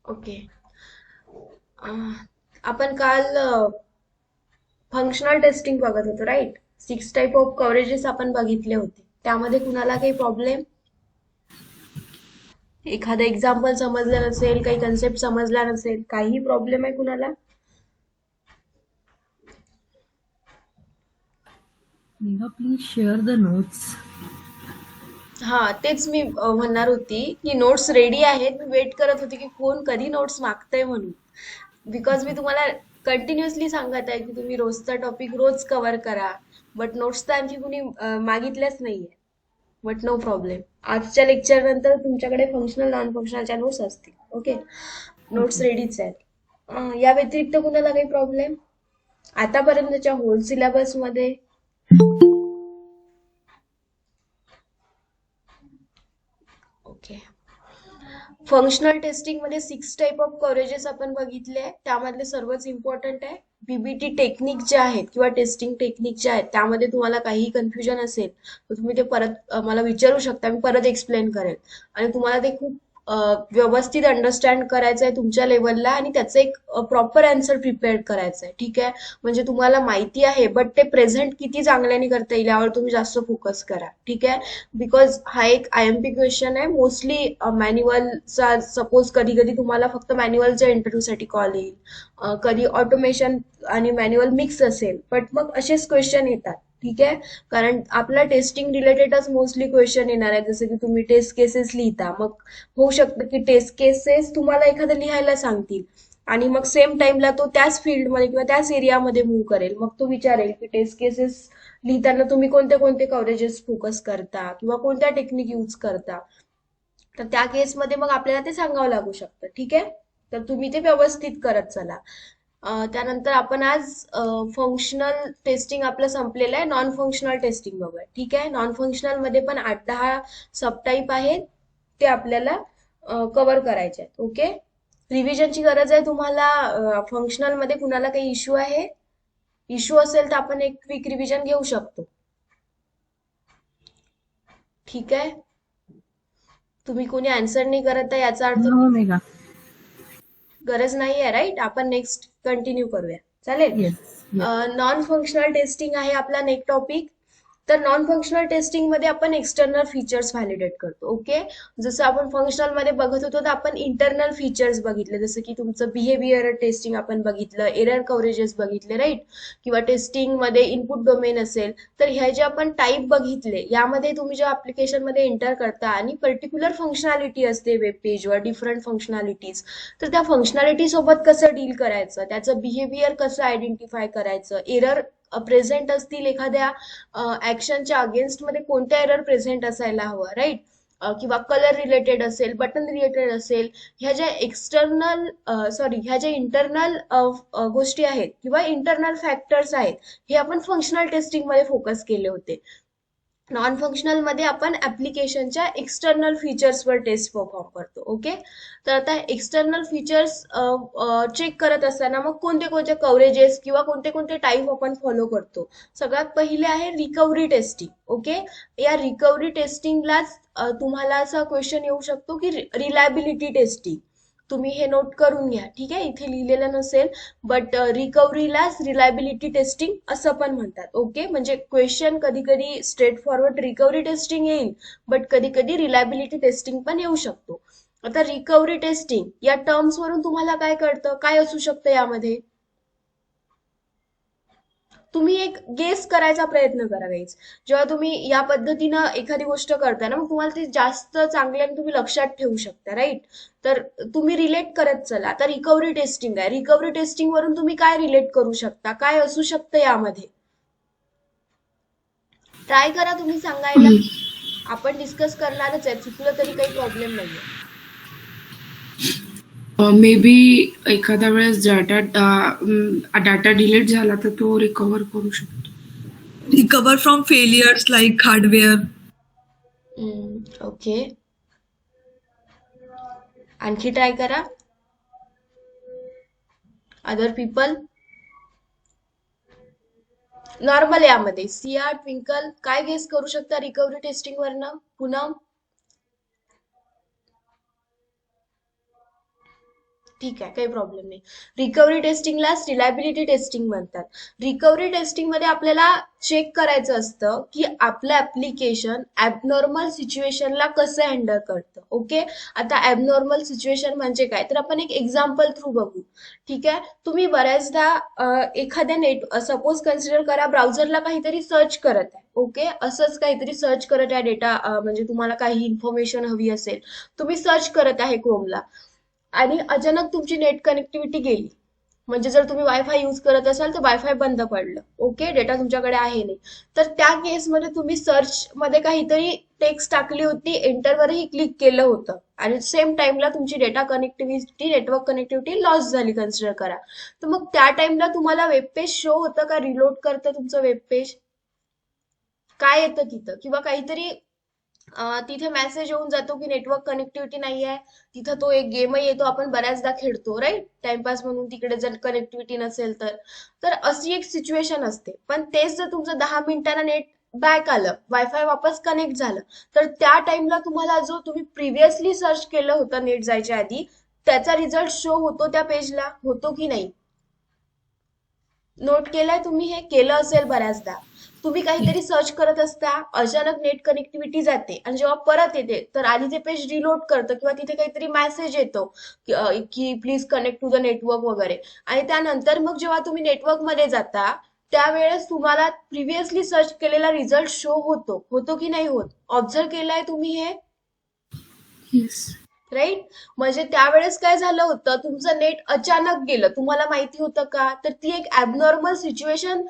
Okay. आपण काल functional testing बघत होतो, राईट? 6 टाईप ऑफ कव्हरेजेस आपण बघितले होते. त्यामध्ये कुणाला काही प्रॉब्लेम, एखादं एक्झाम्पल समजलं नसेल, काही कन्सेप्ट समजला नसेल, काही प्रॉब्लेम आहे कुणाला? Neha, please share the notes. हा, तेच मी म्हणणार होती की नोट्स रेडी आहेत. मी वेट करत होते की कोण कधी नोट्स मागतंय म्हणून. बिकॉज मी तुम्हाला कंटिन्युअसली सांगत आहे की तुम्ही रोजचा टॉपिक रोज कव्हर करा. बट नोट्स तर आणखी कुणी मागितल्याच नाहीये. But no problem. आजच्या लेक्चर नंतर तुमच्याकडे फंक्शनल नॉन फंक्शनलच्या नोट्स असतील. ओके. Notes Okay. रेडीच आहेत. या व्यतिरिक्त कुणाला काही प्रॉब्लेम आतापर्यंतच्या होल सिलेबस मध्ये? ओके. फंक्शनल टेस्टिंग मध्ये 6 टाईप ऑफ कव्हरेजेस आपण बघितले आहे. त्यामधले सर्वच इम्पॉर्टंट आहे. बीबीटी टेक्निक जे आहेत किंवा टेस्टिंग टेक्निक जे आहेत त्यामध्ये तुम्हाला काही कन्फ्युजन असेल तर तुम्ही ते परत मला विचारू शकता. मी परत एक्सप्लेन करेल. आणि तुम्हाला ते खूप व्यवस्थित अंडरस्टँड करायचं आहे तुमच्या लेवलला, आणि त्याचं एक प्रॉपर आन्सर प्रिपेअर करायचं आहे. ठीक आहे. म्हणजे तुम्हाला माहिती आहे बट ते प्रेझेंट किती चांगल्याने करता येईल यावर तुम्ही जास्त फोकस करा. ठीक आहे. बिकॉज हा एक IMP क्वेश्चन आहे. मोस्टली मॅन्युअलचा, सपोज कधी कधी तुम्हाला फक्त मॅन्युअलच्या इंटरव्ह्यूसाठी कॉल येईल. कधी ऑटोमेशन आणि मॅन्युअल मिक्स असेल, बट मग असेच क्वेश्चन येतात. ठीक आहे. कारण आपला टेस्टिंग रिलेटेडच मोस्टली क्वेश्चन येणार आहे. जसं की तुम्ही टेस्ट केसेस लिहिता, मग होऊ शकतं की टेस्ट केसेस तुम्हाला एखादं लिहायला सांगतील आणि मग सेम टाइमला तो त्याच फील्डमध्ये किंवा त्याच एरियामध्ये मूव्ह करेल. मग तो विचारेल की टेस्ट केसेस लिहिताना तुम्ही कोणते कोणते कव्हरेजेस फोकस करता किंवा कोणत्या टेक्निक यूज करता. तर त्या केसमध्ये मग आपल्याला ते सांगावं लागू शकतं. ठीक आहे. तर तुम्ही ते व्यवस्थित करत चला. त्यानंतर आपण आज फंक्शनल टेस्टिंग आपलं संपलेलं आहे. नॉन फंक्शनल टेस्टिंग बघूया. ठीक आहे. नॉन फंक्शनल मध्ये पण 8-10 सबटाईप आहेत. ते आपल्याला कव्हर करायचे आहेत. ओके. रिव्हिजनची गरज आहे तुम्हाला? फंक्शनल मध्ये कुणाला काही इश्यू आहे? इश्यू असेल तर आपण एक क्विक रिव्हिजन घेऊ शकतो. ठीक आहे. तुम्ही कोणी आन्सर नाही करत आहे याचा अर्थ No, Megha. गरज नाही आहे, राईट? आपण नेक्स्ट कंटिन्यू करूया. चालेल. Yes. Yes. Non functional testing आहे आपला नेक्स्ट टॉपिक. तर नॉन फंक्शनल टेस्टिंग मध्ये आपण एक्सटर्नल फीचर्स व्हॅलिडेट करतो. ओके. जसं आपण फंक्शनल मध्ये बघत होतो तर आपण इंटरनल फीचर्स बघितले, जसं की तुमचं बिहेवियर टेस्टिंग आपण बघितलं, एरर कव्हरेजेस बघितले, राईट? किंवा टेस्टिंग मध्ये इनपुट डोमेन असेल तर ह्या जे आपण टाईप बघितले, यामध्ये तुम्ही ज्या ऍप्लिकेशन मध्ये एंटर करता आणि पर्टिक्युलर फंक्शनॅलिटी असते वेब पेजवर, डिफरंट फंक्शनॅलिटीज, तर त्या फंक्शनॅलिटी सोबत कसं डील करायचं, त्याचं बिहेवियर कसं आयडेंटिफाय करायचं, एरर प्रेझेंट असतील एखाद्या ऍक्शनच्या अगेन्स्ट मध्ये कोणत्या एरर प्रेझेंट असायला हवं, राईट? किंवा कलर रिलेटेड असेल, बटन रिलेटेड असेल, ह्या ज्या ह्या ज्या इंटरनल गोष्टी आहेत किंवा इंटरनल फॅक्टर्स आहेत, हे आपण फंक्शनल टेस्टिंग मध्ये फोकस केले होते. नॉन फंक्शनल मध्ये आपण ऍप्लिकेशनच्या एक्सटर्नल फीचर्सवर टेस्ट परफॉर्म करतो. ओके. तर आता एक्सटर्नल फीचर्स चेक करत असताना मग कोणते कोणते कव्हरेजेस किंवा कोणते कोणते टाईप आपण फॉलो करतो? सगळ्यात पहिले आहे रिकव्हरी टेस्टिंग. ओके. या रिकव्हरी टेस्टिंगलाच तुम्हाला असा क्वेश्चन येऊ शकतो की रिलायबिलिटी टेस्टिंग. तुम्ही हे नोट करून घ्या. ठीक आहे. इथे लिहिलेलं नसेल, बट रिकव्हरीलाच रिलायबिलिटी टेस्टिंग असं पण म्हणतात. ओके. म्हणजे क्वेश्चन कधी कधी स्ट्रेट फॉरवर्ड रिकव्हरी टेस्टिंग येईल, बट कधी कधी रिलायबिलिटी टेस्टिंग पण येऊ शकतो. आता रिकव्हरी टेस्टिंग या टर्म्स वरून तुम्हाला काय कळतं, काय असू शकतं यामध्ये? तुम्ही एक गेस करायचा प्रयत्न करा गाईज. जेव्हा तुम्ही या पद्धतीनं एखादी गोष्ट करता ना, मग तुम्हाला ती जास्त चांगल्याने तुम्ही लक्षात ठेवू शकता, राईट? तर तुम्ही रिलेट करत चला. आता रिकव्हरी टेस्टिंग आहे. रिकव्हरी टेस्टिंग वरून तुम्ही काय रिलेट करू शकता, काय असू शकतं यामध्ये? ट्राय करा तुम्ही सांगायला. आपण डिस्कस करणारच आहे, चुकलं तरी काही प्रॉब्लेम नाहीये. मे बी एखाद्या वेळेस डाटा डिलीट झाला तर तो रिकव्हर करू शकतो. Recover from failures like hardware. Okay. आणखी ट्राय करा. अदर पीपल नॉर्मल यामध्ये सिया, ट्विंकल काय गेस करू शकता रिकव्हरी टेस्टिंग वरनं? पुन्हा ठीक आहे, काही प्रॉब्लेम नाही. रिकव्हरी टेस्टिंगलाच रिलायबिलिटी टेस्टिंग म्हणतात. रिकव्हरी टेस्टिंग मध्ये आपल्याला चेक करायचं असतं की आपलं ऍप्लिकेशन ऍबनॉर्मल सिच्युएशनला कसं हँडल करतं. ओके, आता ऍबनॉर्मल सिच्युएशन म्हणजे काय, तर आपण एक एक्झाम्पल थ्रू बघू. ठीक आहे, तुम्ही बऱ्याचदा एखाद्या सपोज कन्सिडर करा ब्राउझरला काहीतरी सर्च करत आहे. ओके, असंच काहीतरी सर्च करत आहे डेटा, म्हणजे तुम्हाला काही इन्फॉर्मेशन हवी असेल, तुम्ही सर्च करत आहे क्रोमला आणि अचानक तुमची नेट कनेक्टिव्हिटी गेली. म्हणजे जर तुम्ही वायफाय यूज करत असाल तर वायफाय बंद पडलं. ओके, डेटा तुमच्याकडे आहे नाही, तर त्या केसमध्ये तुम्ही सर्च मध्ये काहीतरी टेक्स्ट टाकली होती, एंटरवरही क्लिक केलं होतं आणि सेम टाइमला तुमची data connectivity, network connectivity loss झाली कन्सिडर करा. तर मग त्या टाइमला तुम्हाला वेब पेज शो होतं का, रिलोड करतं तुमचं वेब पेज, काय येतं तिथं, किंवा काहीतरी तिथे मेसेज येऊन जातो की नेटवर्क कनेक्टिव्हिटी नाही आहे. तिथं तो एक गेमही येतो, आपण बऱ्याचदा खेळतो राईट, टाइमपास म्हणून, तिकडे जर कनेक्टिव्हिटी नसेल तर. तर अशी एक सिच्युएशन असते. पण तेच जर तुमचं 10 मिनिटांना नेट बॅक आलं, वायफाय वापस कनेक्ट झालं, तर त्या टाइमला तुम्हाला जो तुम्ही प्रिव्हियसली सर्च केलं होतं नेट जायच्या आधी, त्याचा रिझल्ट शो होतो त्या पेजला, होतो की नाही? नोट केलंय तुम्ही? हे केलं असेल बऱ्याचदा. तुम्ही काहीतरी सर्च करत असता, अचानक नेट कनेक्टिव्हिटी जाते आणि जेव्हा परत येते तर आधी ते पेज रिलोड करतं किंवा तिथे काहीतरी मेसेज येतो की please connect to the network वगैरे. आणि त्यानंतर मग जेव्हा तुम्ही नेटवर्क मध्ये जाता त्यावेळेस तुम्हाला प्रिव्हियसली सर्च केलेला रिझल्ट शो होतो, होतो की नाही होत? ऑब्झर्व केलंय तुम्ही हे? येस. राईट, म्हणजे त्यावेळेस काय झालं होतं, तुमचं नेट अचानक गेलं, तुम्हाला माहिती होतं का? तर ती एक ऍबनॉर्मल सिच्युएशन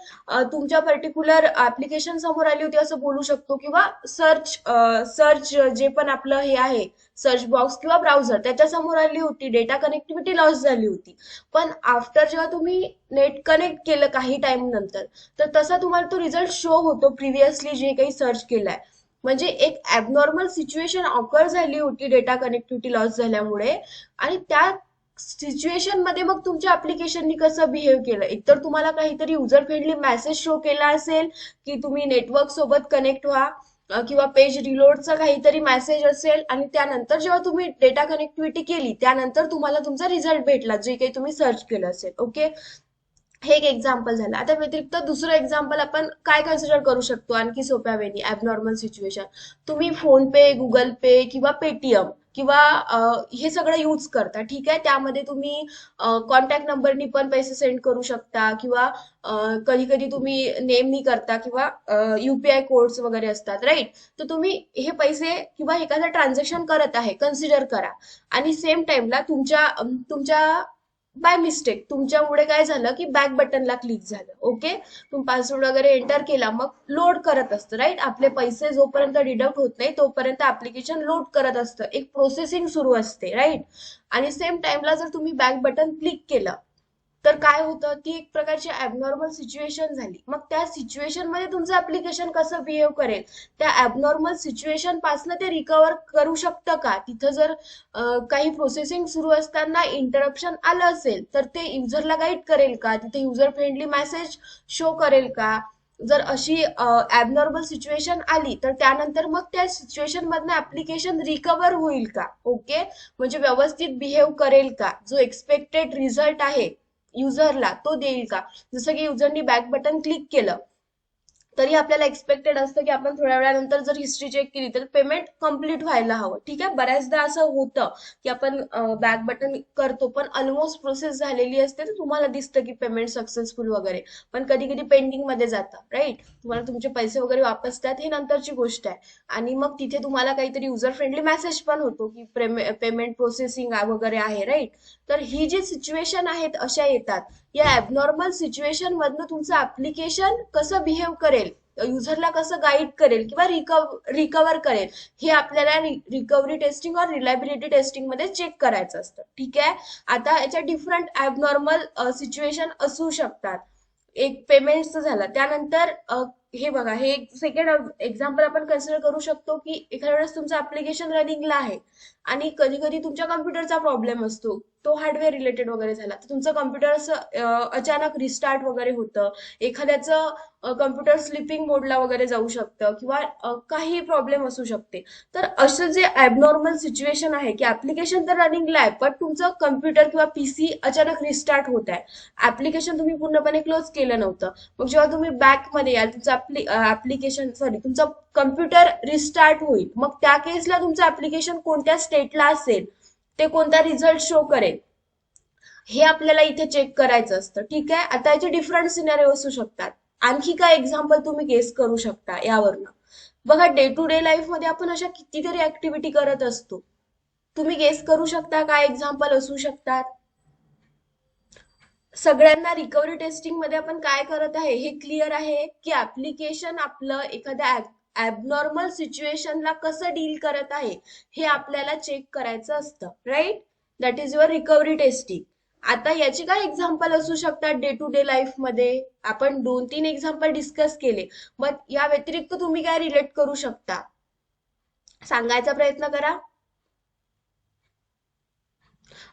तुमच्या पर्टिक्युलर ऍप्लिकेशन समोर आली होती असं बोलू शकतो, किंवा सर्च जे पण आपलं हे आहे, सर्च बॉक्स किंवा ब्राउझर, त्याच्या समोर आली होती, डेटा कनेक्टिव्हिटी लॉस झाली होती. पण आफ्टर जेव्हा तुम्ही नेट कनेक्ट केलं काही टाइम नंतर, तर तसा तुम्हाला तो रिझल्ट शो होतो प्रिव्हियसली जे काही सर्च केलाय. म्हणजे एक ऍबनॉर्मल सिच्युएशन ऑकर झाली होती डेटा कनेक्टिव्हिटी लॉस झाल्यामुळे. आणि त्या सिच्युएशन मध्ये मग तुमच्या ऍप्लिकेशननी कसं बिहेव केलं, एकतर तुम्हाला काहीतरी युजर फ्रेंडली मेसेज शो केला असेल की तुम्ही नेटवर्क सोबत कनेक्ट व्हा, किंवा पेज रिलोडचा काहीतरी मेसेज असेल, आणि त्यानंतर जेव्हा तुम्ही डेटा कनेक्टिव्हिटी केली त्यानंतर तुम्हाला तुमचा रिझल्ट भेटला जे काही तुम्ही सर्च केलं असेल. ओके, हे एक एक्झाम्पल झालं. आता व्यतिरिक्त दुसरं एक्झाम्पल आपण काय कन्सिडर करू शकतो आणखी सोप्या वेनी ऍबनॉर्मल सिच्युएशन. तुम्ही फोन पे, गुगल पे किंवा पेटीएम किंवा हे सगळं यूज करता. ठीक आहे, त्यामध्ये तुम्ही कॉन्टॅक्ट नंबरनी पण पैसे सेंड करू शकता, किंवा कधी कधी तुम्ही नेमनी करता, किंवा युपीआय कोड्स वगैरे असतात राईट. तर तुम्ही हे पैसे किंवा एखादं ट्रान्झॅक्शन करत आहे कन्सिडर करा, आणि सेम टाइमला तुमच्या बाय मिस्टेक तुमच्यामुळे काय झालं की बॅक बटनला क्लिक झालं. ओके, तुम्ही पासवर्ड वगैरे एंटर केला, मग लोड करत असतं राईट. आपले पैसे जोपर्यंत डिडक्ट होत नाही तोपर्यंत ऍप्लिकेशन लोड करत असतं, एक प्रोसेसिंग सुरू असते राईट. आणि सेम टाइमला जर तुम्ही बॅक बटन क्लिक केलं तर काय होतं, ती एक प्रकारची ऍबनॉर्मल सिच्युएशन झाली. मग त्या सिच्युएशन मध्ये तुमचं ऍप्लिकेशन कसं बिहेव करेल, त्या ऍबनॉर्मल सिच्युएशन पासून ते रिकव्हर करू शकतं का? तिथं जर काही प्रोसेसिंग सुरू असताना इंटरप्शन आलं असेल तर ते युजरला गाईड करेल का? तिथे युजर फ्रेंडली मेसेज शो करेल का? जर अशी ऍबनॉर्मल सिच्युएशन आली तर त्यानंतर मग त्या सिच्युएशन मधनं ऍप्लिकेशन रिकव्हर होईल का? ओके, म्हणजे व्यवस्थित बिहेव करेल का? जो एक्सपेक्टेड रिझल्ट आहे युजरला तो देईल का? जसं की युजरनी बॅक बटन क्लिक केलं तरी आपल्याला एक्सपेक्टेड असतं की आपण थोड्या वेळानंतर जर हिस्ट्री चेक केली तर पेमेंट कम्प्लीट व्हायला हवं. ठीक आहे, बऱ्याचदा असं होतं की आपण बॅक बटन करतो पण ऑलमोस्ट प्रोसेस झालेली असते, तर तुम्हाला दिसतं की पेमेंट सक्सेसफुल वगैरे, पण कधी कधी पेंडिंग मध्ये जातं राईट. तुम्हाला तुमचे पैसे वगैरे वापस द्यात ही नंतरची गोष्ट आहे. आणि मग तिथे तुम्हाला काहीतरी युजर फ्रेंडली मेसेज पण होतो की पेमेंट प्रोसेसिंग वगैरे आहे राईट. तर ही जी सिच्युएशन आहेत अशा येतात. या ऍबनॉर्मल सिच्युएशन मधनं तुमचं ऍप्लिकेशन कसं बिहेव करेल, युजरला कसं गाईड करेल किंवा रिकव्हर करेल, हे आपल्याला रिकव्हरी टेस्टिंग और रिलायबिलिटी टेस्टिंग मध्ये चेक करायचं असतं. ठीक आहे, आता याच्या डिफरंट ऍबनॉर्मल सिच्युएशन असू शकतात. एक पेमेंटचं झालं, त्यानंतर हे बघा, हे सेकंड एक्झाम्पल आपण कन्सिडर करू शकतो की एखाद्या वेळेस तुमचं ऍप्लिकेशन रनिंगला आहे आणि कधी कधी तुमच्या कम्प्युटरचा प्रॉब्लेम असतो, तो हार्डवेअर रिलेटेड वगैरे झाला, तर तुमचं कम्प्युटर असं अचानक रिस्टार्ट वगैरे होतं, एखाद्याचं कम्प्युटर स्लिपिंग मोडला वगैरे जाऊ शकतं, किंवा काही प्रॉब्लेम असू शकते. तर असं जे ॲबनॉर्मल सिच्युएशन आहे की ऍप्लिकेशन तर रनिंगला आहे, पण तुमचं कम्प्युटर किंवा पीसी अचानक रिस्टार्ट होत आहे, ऍप्लिकेशन तुम्ही पूर्णपणे क्लोज केलं नव्हतं, मग जेव्हा तुम्ही बॅकमध्ये याल तुमचं ऍप्लिकेशन तुमचं कम्प्युटर रिस्टार्ट होईल, मग त्या केसला तुमचं ऍप्लिकेशन कोणत्या स्टेटला असेल, ते कोणता रिझल्ट शो करेल, हे आपल्याला इथे चेक करायचं असतं. ठीक आहे, आता याचे डिफरंट सिनारिओ असू शकतात. आणखी काय एक्झाम्पल तुम्ही गेस करू शकता यावरनं? बघा, डे टू डे लाईफ मध्ये आपण अशा कितीतरी ऍक्टिव्हिटी करत असतो. तुम्ही गेस करू शकता काय एक्झाम्पल असू शकतात? सगळ्यांना रिकव्हरी टेस्टिंग मध्ये आपण काय करत आहे हे क्लिअर आहे की ऍप्लिकेशन आपलं एखाद्या ऍबनॉर्मल सिच्युएशनला कसं डील करत आहे हे आपल्याला चेक करायचं असतं, right? That is your recovery testing. आता याचे काय एक्झाम्पल असू शकतात डे टू डे लाईफ मध्ये? आपण 2-3 एक्झाम्पल डिस्कस केले, मग या व्यतिरिक्त तुम्ही काय रिलेट करू शकता? सांगायचा प्रयत्न करा.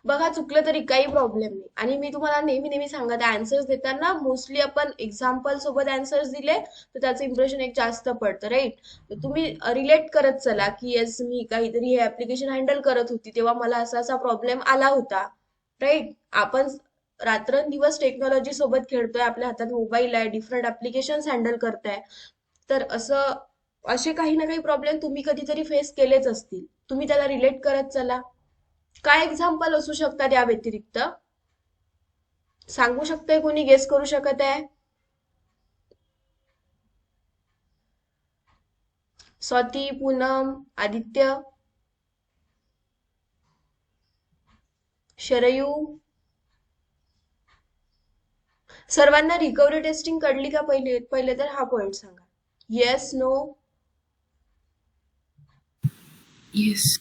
बघा, चुकलं तरी काही प्रॉब्लेम नाही, आणि मी तुम्हाला नेहमी नेहमी सांगत आन्सर्स देताना मोस्टली आपण एक्झाम्पल सोबत आन्सर्स दिले तर त्याचं इम्प्रेशन एक जास्त पडतं, राईट? तुम्ही रिलेट करत चला की येस, मी काहीतरी हे ऍप्लिकेशन हँडल करत होती तेव्हा मला असा असा प्रॉब्लेम आला होता, राईट? आपण रात्रंदिवस टेक्नॉलॉजी सोबत खेळतोय, आपल्या हातात मोबाईल आहे, डिफरंट ऍप्लिकेशन्स हँडल करताय, तर असे काही ना काही प्रॉब्लेम तुम्ही कधीतरी फेस केलेच असतील. तुम्ही त्याला रिलेट करत चला. काय एक्झाम्पल असू शकतात या व्यतिरिक्त? सांगू शकतंय कोणी? गेस करू शकत आहे? स्वाती, पूनम, आदित्य, शरयू, सर्वांना रिकव्हरी टेस्टिंग कळली का? पहिले पहिले तर हा पॉइंट सांगा. Yes, no, yes.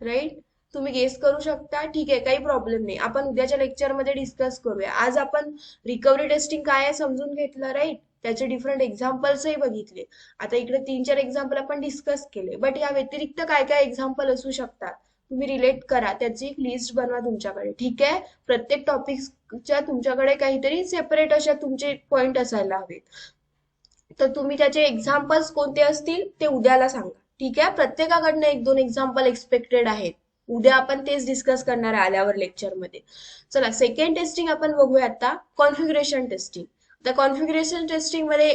राईट? तुम्ही गेस करू शकता. ठीक आहे, काही प्रॉब्लेम नाही, आपण उद्याच्या लेक्चरमध्ये डिस्कस करूया. आज आपण रिकव्हरी टेस्टिंग काय आहे समजून घेतलं, राईट? त्याचे डिफरंट एक्झाम्पल्सही बघितले. आता इकडे 3-4 एक्झाम्पल आपण डिस्कस केले, बट या व्यतिरिक्त काय काय एक्झाम्पल असू शकतात तुम्ही रिलेट करा, त्याची एक लिस्ट बनवा तुमच्याकडे. ठीक आहे, प्रत्येक टॉपिकच्या तुमच्याकडे काहीतरी सेपरेट अशा तुमचे पॉइंट असायला हवेत. तर तुम्ही त्याचे एक्झाम्पल्स कोणते असतील ते उद्याला सांगा. ठीक आहे, प्रत्येकाकडनं 1-2 एक्झाम्पल एक्सपेक्टेड आहेत. उद्या आपण तेच डिस्कस करणार आहे आल्यावर लेक्चरमध्ये. चला, सेकंड टेस्टिंग आपण बघूया आता, कॉन्फिगरेशन टेस्टिंग. तर कॉन्फिगरेशन टेस्टिंग मध्ये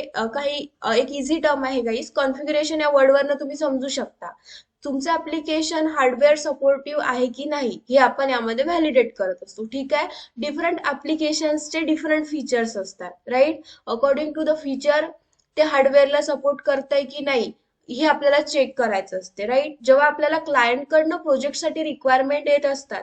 एक इझी टर्म आहे गाईज. कॉन्फिगरेशन या वर्डवरनं तुम्ही समजू शकता तुमचं ऍप्लिकेशन हार्डवेअर सपोर्टिव्ह आहे की नाही, हे आपण यामध्ये व्हॅलिडेट करत असतो. ठीक आहे, डिफरंट ऍप्लिकेशन्सचे डिफरंट फीचर्स असतात, right? According to the feature ते हार्डवेअरला सपोर्ट करतंय की नाही हे आपल्याला चेक करायचं असते, राईट? जेव्हा आपल्याला क्लायंटकडनं प्रोजेक्टसाठी रिक्वायरमेंट येत असतात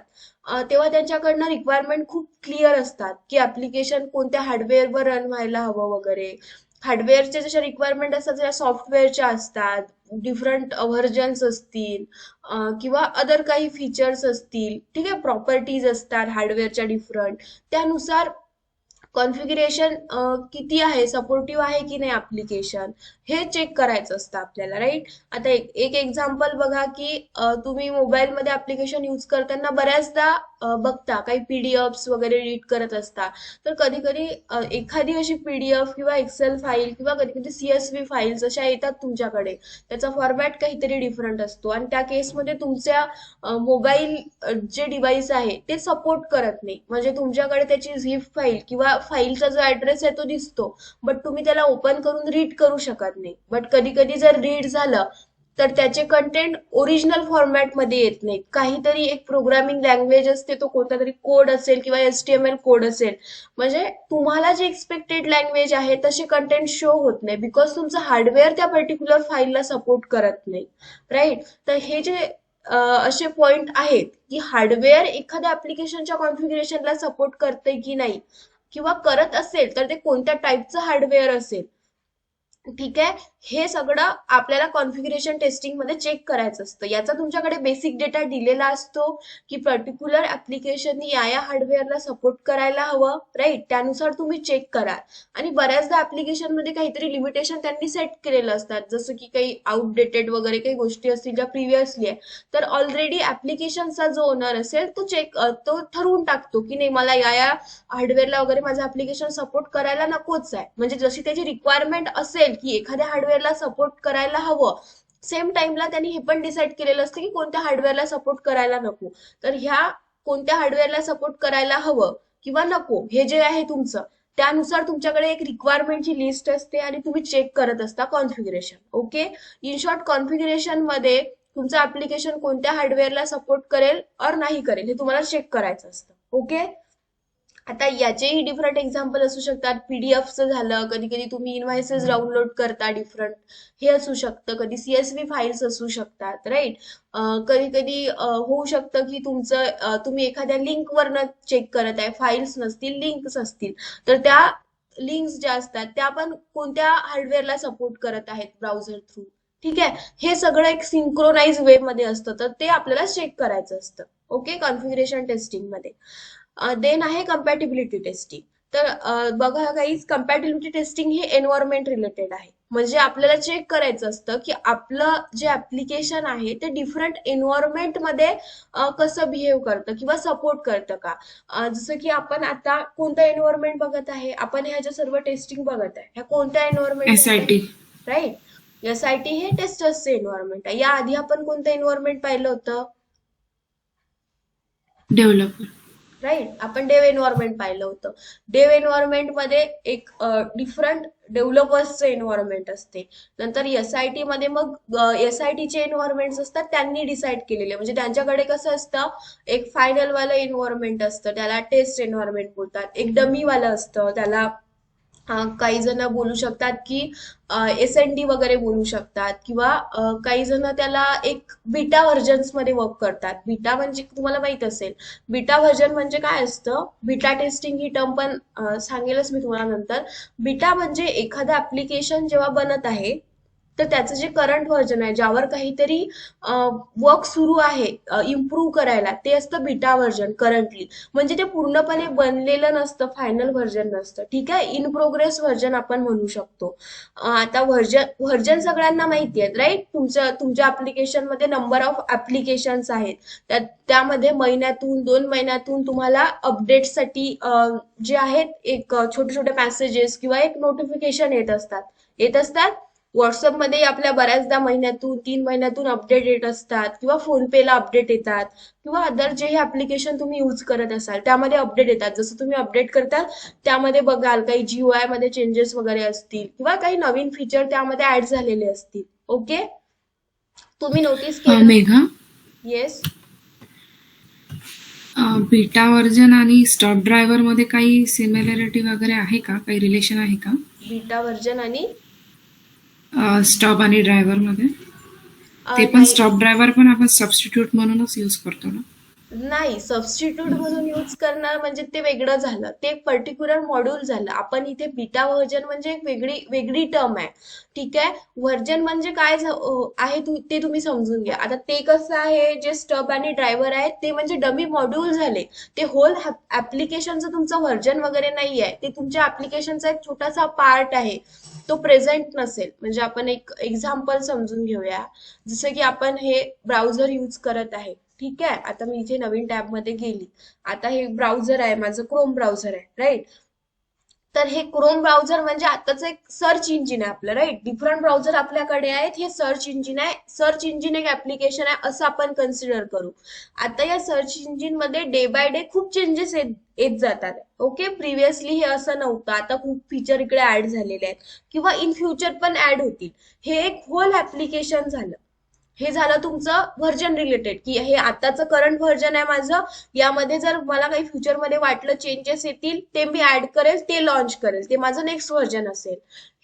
तेव्हा त्यांच्याकडनं रिक्वायरमेंट खूप क्लिअर असतात की ऍप्लिकेशन कोणत्या हार्डवेअरवर रन व्हायला हवं वगैरे. हार्डवेअरच्या जशा रिक्वायरमेंट असतात त्या सॉफ्टवेअरच्या असतात, डिफरंट व्हर्जन्स असतील किंवा अदर काही फीचर्स असतील. ठीक आहे, प्रॉपर्टीज असतात हार्डवेअरच्या डिफरंट, त्यानुसार कॉन्फिगरेशन किती आहे, सपोर्टिव्ह आहे की नाही ऍप्लिकेशन, हे चेक करायचं असतं आपल्याला, राईट? आता एक एक्झाम्पल बघा की तुम्ही मोबाईलमध्ये ऍप्लिकेशन यूज करताना बऱ्याचदा बघता काही पीडीएफ्स वगैरे रीड करत असता, तर कधी कधी एखादी अशी पीडीएफ किंवा एक्सेल फाईल किंवा कधी कधी CSV फाईल्स अशा येतात तुमच्याकडे, त्याचा फॉर्मॅट काहीतरी डिफरंट असतो, आणि त्या केसमध्ये तुमच्या मोबाईल जे डिव्हाइस आहे ते सपोर्ट करत नाही. म्हणजे तुमच्याकडे त्याची झिप फाईल किंवा फाईलचा जो ऍड्रेस आहे तो दिसतो, बट तुम्ही त्याला ओपन करून रीड करू शकत नाही. बट कधी कधी जर रीड झालं तर त्याचे कंटेंट ओरिजिनल फॉर्मॅटमध्ये येत नाहीत. काहीतरी एक प्रोग्रामिंग लँग्वेज असते, तो कोणता तरी कोड असेल किंवा HTML कोड असेल, म्हणजे तुम्हाला जे एक्सपेक्टेड लँग्वेज आहे तसे कंटेंट शो होत नाही, बिकॉज तुमचं हार्डवेअर त्या पर्टिक्युलर फाईलला सपोर्ट करत नाही, राईट? तर हे जे असे पॉइंट आहेत की हार्डवेअर एखाद्या ऍप्लिकेशनच्या कॉन्फिगरेशनला सपोर्ट करते की नाही, किंवा करत असेल तर ते कोणत्या टाईपचं हार्डवेअर असेल. ठीक आहे, हे सगळं आपल्याला कॉन्फिगरेशन टेस्टिंग मध्ये चेक करायचं असतं. याचा तुमच्याकडे बेसिक डेटा दिलेला असतो की पर्टिक्युलर ऍप्लिकेशननी या हार्डवेअरला सपोर्ट करायला हवं, राईट, त्यानुसार तुम्ही चेक करा. आणि बऱ्याचदा ऍप्लिकेशन मध्ये काहीतरी लिमिटेशन त्यांनी सेट केलेलं असतात, जसं की काही आउटडेटेड वगैरे काही गोष्टी असतील ज्या प्रिव्हियसली आहे, तर ऑलरेडी ऍप्लिकेशनचा जो ओनर असेल तो ठरवून टाकतो की नाही, मला या हार्डवेअरला वगैरे माझं ऍप्लिकेशन सपोर्ट करायला नकोच आहे. म्हणजे जशी त्याची रिक्वायरमेंट असेल की एखाद्या हार्डवेअरला सपोर्ट करायला हवं, सेम टाइमला त्यांनी हे पण डिसाईड केलेलं असतं की कोणत्या हार्डवेअरला सपोर्ट करायला नको. तर ह्या कोणत्या हार्डवेअरला सपोर्ट करायला हवं किंवा नको हे जे आहे तुमचं, त्यानुसार तुमच्याकडे एक रिक्वायरमेंटची लिस्ट असते आणि तुम्ही चेक करत असता configuration. Okay, in short configuration मध्ये तुमचं ऍप्लिकेशन कोणत्या हार्डवेअरला सपोर्ट करेल और नाही करेल हे तुम्हाला चेक करायचं असतं. ओके, आता याचेही डिफरंट एक्झाम्पल असू शकतात. पीडीएफचं झालं, कधी कधी तुम्ही इनव्हायसेस डाउनलोड करता डिफरंट, हे असू शकतं. कधी सीएसव्ही फाईल्स असू शकतात, राईट. कधी कधी होऊ शकतं की तुम्ही एखाद्या लिंकवरनं चेक करत आहे, फाईल्स नसतील लिंक्स असतील, तर त्या लिंक्स ज्या असतात त्या पण कोणत्या हार्डवेअरला सपोर्ट करत आहेत ब्राउझर थ्रू. ठीक आहे, हे सगळं एक सिंक्रोनाइज वे मध्ये असतं, तर ते आपल्याला चेक करायचं असतं. ओके, कॉन्फिगरेशन टेस्टिंग मध्ये. देन आहे कम्पॅटिबिलिटी टेस्टिंग. तर बघा गाईज, कम्पॅटिबिलिटी टेस्टिंग हे एन्व्हायरमेंट रिलेटेड आहे. म्हणजे आपल्याला चेक करायचं असतं की आपलं जे ऍप्लिकेशन आहे ते डिफरंट एन्व्हायरमेंट मध्ये कसं बिहेव करतं किंवा सपोर्ट करतं का. जसं की आपण आता कोणतं एन्व्हायरमेंट बघत आहे, आपण ह्या ज्या सर्व टेस्टिंग बघत आहे ह्या कोणत्या एन्व्हायरमेंट, SIT. राईट. SIT हे टेस्टर्सचं एन्व्हायरमेंट आहे. याआधी आपण कोणतं एन्व्हायरमेंट पाहिलं होतं, डेव्हलपर. राईट, आपण डेव एन्व्हायरमेंट पाहिलं होतं. डेव एन्व्हायरमेंट मध्ये एक डिफरंट डेव्हलपर्सचं एन्व्हायरमेंट असते. नंतर SIT मध्ये मग SITचे एन्व्हायरमेंट असतात त्यांनी डिसाईड केलेले. म्हणजे त्यांच्याकडे कसं असतं, एक फायनल वालं एन्व्हायरमेंट असतं त्याला टेस्ट एन्व्हायरमेंट बोलतात, एक डमी वालं असतं त्याला काही जण बोलू शकतात की SND वगैरे बोलू शकतात, किंवा काही जण त्याला एक बीटा व्हर्जन्स मध्ये वर्क करतात. बीटा म्हणजे तुम्हाला माहित असेल, बीटा व्हर्जन म्हणजे काय असतं, बीटा टेस्टिंग ही टर्म पण सांगेलच मी तुम्हाला नंतर. बीटा म्हणजे एखादं ऍप्लिकेशन जेव्हा बनत आहे तर त्याचं जे करंट व्हर्जन आहे, ज्यावर काहीतरी वर्क सुरू आहे इम्प्रूव्ह करायला, ते असतं बीटा व्हर्जन करंटली. म्हणजे ते पूर्णपणे बनलेलं नसतं, फायनल व्हर्जन नसतं. ठीक आहे, इन प्रोग्रेस व्हर्जन आपण म्हणू शकतो. आता व्हर्जन सगळ्यांना माहिती आहेत, राईट. तुमच्या ऍप्लिकेशन मध्ये नंबर ऑफ ऍप्लिकेशन्स आहेत, त्यामध्ये महिन्यातून 2 महिन्यातून तुम्हाला अपडेटसाठी जे आहेत एक छोटे छोटे मेसेजेस किंवा एक नोटिफिकेशन येत असतात. व्हॉट्सअपमध्ये आपल्या बऱ्याचदा महिन्यातून 3 महिन्यातून अपडेट येत असतात, किंवा फोनपेला अपडेट येतात, किंवा अदर जे हे ऍप्लिकेशन तुम्ही यूज करत असाल त्यामध्ये अपडेट येतात. जसं तुम्ही अपडेट करता त्यामध्ये बघाल काही GUI मध्ये चेंजेस वगैरे असतील किंवा काही नवीन फीचर त्यामध्ये ऍड झालेले असतील. ओके, तुम्ही नोटीस केलं. मेघा, येस, बीटा व्हर्जन आणि स्टॉप ड्रायव्हर मध्ये काही सिमिलॅरिटी वगैरे आहे का, काही रिलेशन आहे का बीटा व्हर्जन आणि स्टॉप आणि ड्रायव्हर मध्ये? ते पण नाही, स्टॉप ड्रायव्हर पण आपण सबस्टिट्यूट म्हणूनच यूज करतो ना. नाही, सबस्टिट्यूट म्हणून यूज करणार म्हणजे ते वेगळं झालं, ते एक पर्टिक्युलर मॉड्यूल झालं. आपण इथे बीटा व्हर्जन म्हणजे एक वेगळी टर्म आहे. ठीक आहे, व्हर्जन म्हणजे काय आहे ते तुम्ही समजून घ्या. आता ते कसं आहे, जे स्टब आणि ड्रायव्हर आहे ते म्हणजे डमी मॉड्यूल झाले. ते होल ऍप्लिकेशनचं तुमचं व्हर्जन वगैरे नाही आहे, ते तुमच्या ऍप्लिकेशनचा एक छोटासा पार्ट आहे, तो प्रेझेंट नसेल. म्हणजे आपण एक एक्झाम्पल समजून घेऊया. जसं की आपण हे ब्राउझर यूज करत आहे. ठीक आहे, आता मी इथे नवीन टॅब मध्ये गेली. आता हे ब्राउझर आहे माझं, क्रोम ब्राउझर आहे, राईट. तर हे क्रोम ब्राउझर म्हणजे आताच एक सर्च इंजिन आहे आपलं, राईट. डिफरंट ब्राउझर आपल्याकडे आहेत, हे सर्च इंजिन आहे. सर्च इंजिन एक ऍप्लिकेशन आहे असं आपण कन्सिडर करू. आता या सर्च इंजिन मध्ये डे बाय डे खूप चेंजेस येत जातात. ओके, प्रिव्हियसली हे असं नव्हतं, आता खूप फीचर इकडे ऍड झालेले आहेत, किंवा इन फ्युचर पण ऍड होतील. हे एक होल ऍप्लिकेशन झालं. हे झालं तुमचं व्हर्जन रिलेटेड, की हे आताचं करंट व्हर्जन आहे माझं, यामध्ये जर मला काही फ्युचरमध्ये वाटलं चेंजेस येतील ते मी ऍड करेल, ते लॉन्च करेल, ते माझं नेक्स्ट व्हर्जन असेल.